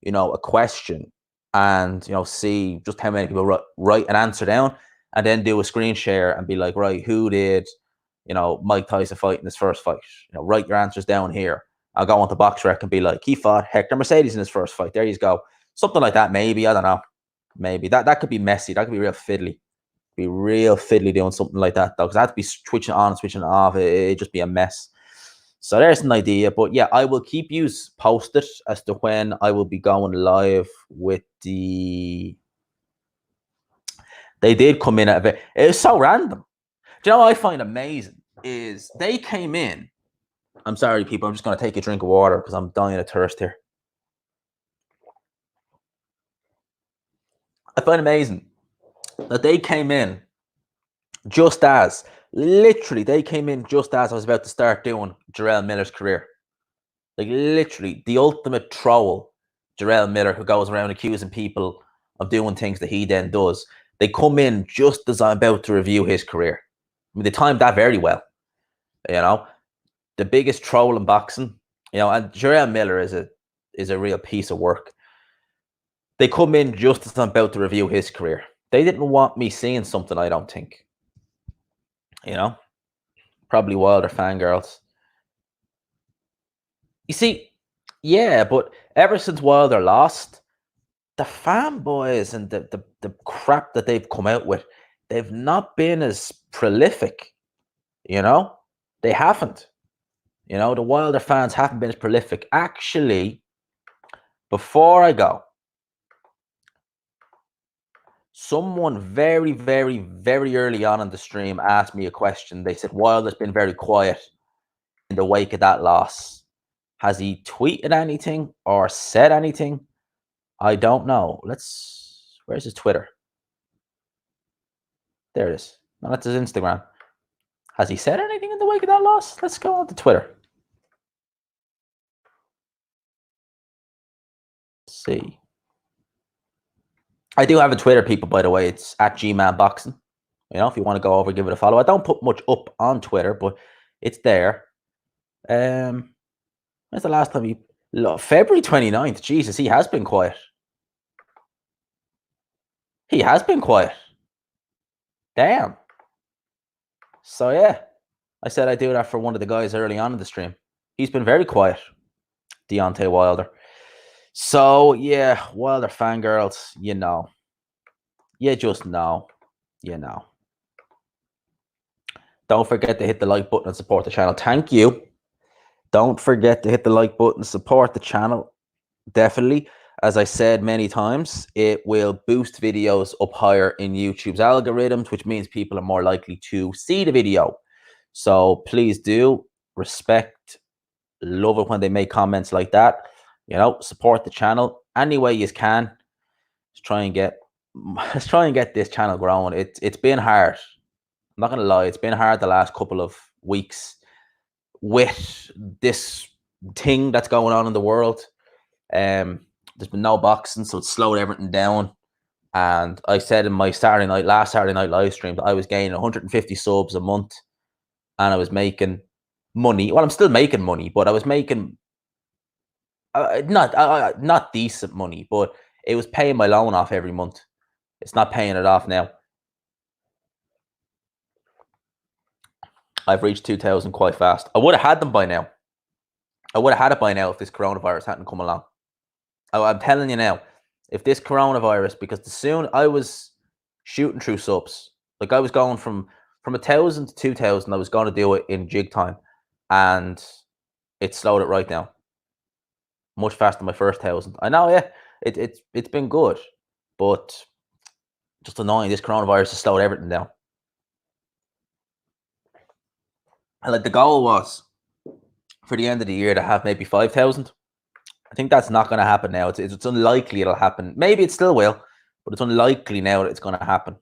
you know, a question, and you know, see just how many people write an answer down, and then do a screen share and be like, right, who did, you know, Mike Tyson fight in his first fight? You know, write your answers down here. I'll go on the box rec and be like, he fought Hector Mercedes in his first fight. There you go. Something like that, maybe. I don't know. Maybe that could be messy. That could be real fiddly. Be real fiddly doing something like that though, because I have to be switching on and switching off. It'd just be a mess. So there's an idea. But yeah, I will keep you posted as to when I will be going live with the. They did come in at a bit. It was so random. Do you know what I find amazing is they came in. I'm sorry, people. I'm just going to take a drink of water because I'm dying of thirst here. I find amazing that they came in just as, literally, they came in just as I was about to start doing Jarrell Miller's career. Like, literally, the ultimate troll, Jarrell Miller, who goes around accusing people of doing things that he then does. They come in just as I'm about to review his career. I mean, they timed that very well. You know, the biggest troll in boxing, you know, and Jarrell Miller is a real piece of work. They come in just as I'm about to review his career. They didn't want me seeing something, I don't think. You know, probably Wilder fangirls. You see, yeah, but ever since Wilder lost, the fanboys and the crap that they've come out with, they've not been as prolific. You know, they haven't. You know, the Wilder fans haven't been as prolific. Actually, before I go, someone very, very, very early on in the stream asked me a question. They said, Wilder's been very quiet in the wake of that loss. Has he tweeted anything or said anything? I don't know. Where's his Twitter? There it is. No, that's his Instagram. Has he said anything in the wake of that loss? Let's go on to Twitter. Let's see. I do have a Twitter, people, by the way. It's at GManBoxing. You know, if you want to go over, give it a follow. I don't put much up on Twitter, but it's there. When's the last time he... February 29th. Jesus, he has been quiet. He has been quiet. Damn. So, yeah. I said I'd do that for one of the guys early on in the stream. He's been very quiet. Deontay Wilder. So, yeah, Wilder fangirls, you know. You just know. You know. Don't forget to hit the like button and support the channel. Thank you. Don't forget to hit the like button, support the channel. Definitely. As I said many times, it will boost videos up higher in YouTube's algorithms, which means people are more likely to see the video. So please do respect, love it when they make comments like that. You know, support the channel any way you can. Let's try and get this channel growing. It's been hard. I'm not gonna lie, it's been hard the last couple of weeks with this thing that's going on in the world. There's been no boxing, so it's slowed everything down. And I said in my last Saturday night live stream that I was gaining 150 subs a month, and I was making money. Well, I'm still making money, but I was making not decent money, but it was paying my loan off every month. It's not paying it off now. I've reached 2,000 quite fast. I would have had them by now. I would have had it by now if this coronavirus hadn't come along. I'm telling you now, if this coronavirus, because soon I was shooting through subs. Like I was going from 1,000 to 2,000. I was going to do it in jig time, and it slowed it right down. Much faster than my first 1,000. I know, yeah, it's been good, but just annoying. This coronavirus has slowed everything down. And like the goal was for the end of the year to have maybe 5,000. I think that's not going to happen now. It's unlikely it'll happen. Maybe it still will, but it's unlikely now that it's going to happen.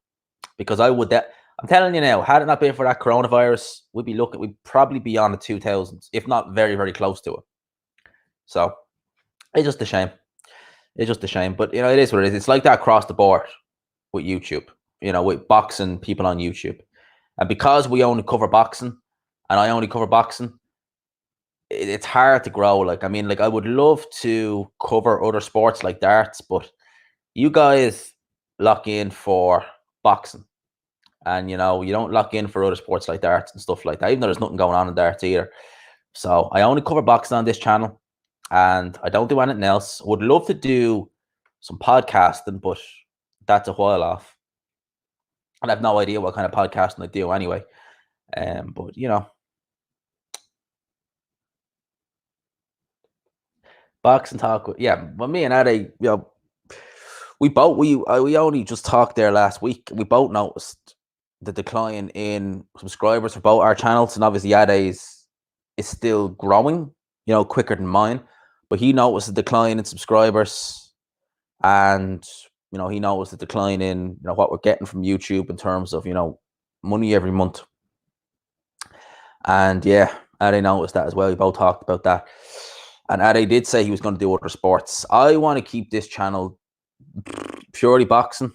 Because I'm telling you now, had it not been for that coronavirus, we'd probably be on the 2,000s, if not very, very close to it. So it's just a shame. It's just a shame. But you know, it is what it is. It's like that across the board with YouTube, you know, with boxing people on YouTube. And because we only cover boxing, and I only cover boxing, it's hard to grow. Like, I mean, like I would love to cover other sports like darts, but you guys lock in for boxing, and you know, you don't lock in for other sports like darts and stuff like that, even though there's nothing going on in darts either. So I only cover boxing on this channel, and I don't do anything else. Would love to do some podcasting, but that's a while off, and I have no idea what kind of podcasting I do anyway. But you know, boxing talk. Yeah, but me and Ade, you know, we only just talked there last week. We both noticed the decline in subscribers for both our channels, and obviously Ade's is still growing, you know, quicker than mine. But he noticed a decline in subscribers, and you know, he noticed a decline in, you know, what we're getting from YouTube in terms of, you know, money every month. And yeah, Ade noticed that as well. We both talked about that. And Ade did say he was going to do other sports. I want to keep this channel purely boxing.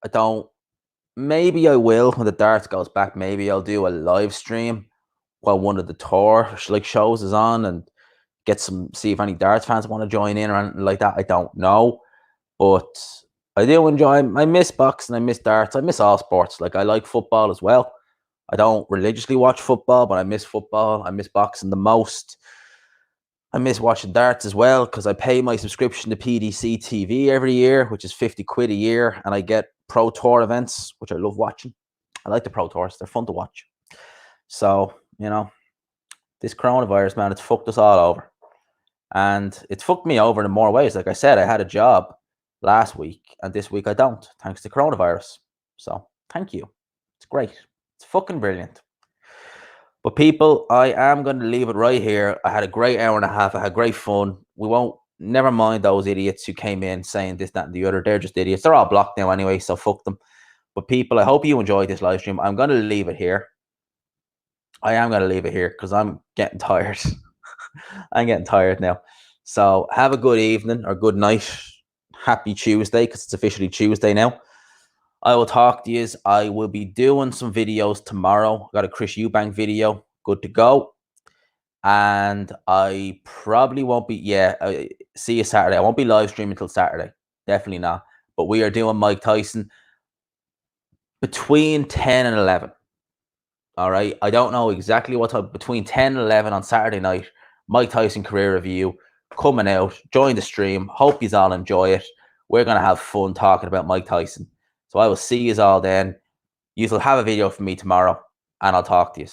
I don't. Maybe I will when the darts goes back. Maybe I'll do a live stream while one of the tour like shows is on, and see if any darts fans want to join in or anything like that. I don't know, but I do enjoy. I miss boxing. I miss darts. I miss all sports. Like I like football as well. I don't religiously watch football, but I miss football. I miss boxing the most. I miss watching darts as well because I pay my subscription to PDC TV every year, which is 50 quid a year, and I get Pro Tour events, which I love watching. I like the Pro Tours. They're fun to watch. So, you know, this coronavirus, man, it's fucked us all over. And it's fucked me over in more ways. Like I said, I had a job last week, and this week I don't, thanks to coronavirus. So thank you. It's great. It's fucking brilliant. But people, I am going to leave it right here. I had a great hour and a half. I had great fun. We won't, never mind those idiots who came in saying this, that, and the other. They're just idiots. They're all blocked now anyway, so fuck them. But people, I hope you enjoyed this live stream. I'm going to leave it here. I am going to leave it here because I'm getting tired. I'm getting tired now. So have a good evening or good night. Happy Tuesday, because it's officially Tuesday now. I will talk to you. I will be doing some videos tomorrow. Got a Chris Eubank video. Good to go. And I probably won't be, see you Saturday. I won't be live streaming until Saturday. Definitely not. But we are doing Mike Tyson between 10 and 11. All right. I don't know exactly what time. Between 10 and 11 on Saturday night. Mike Tyson career review coming out. Join the stream. Hope you all enjoy it. We're going to have fun talking about Mike Tyson. So I will see you all then. You will have a video from me tomorrow, and I'll talk to you.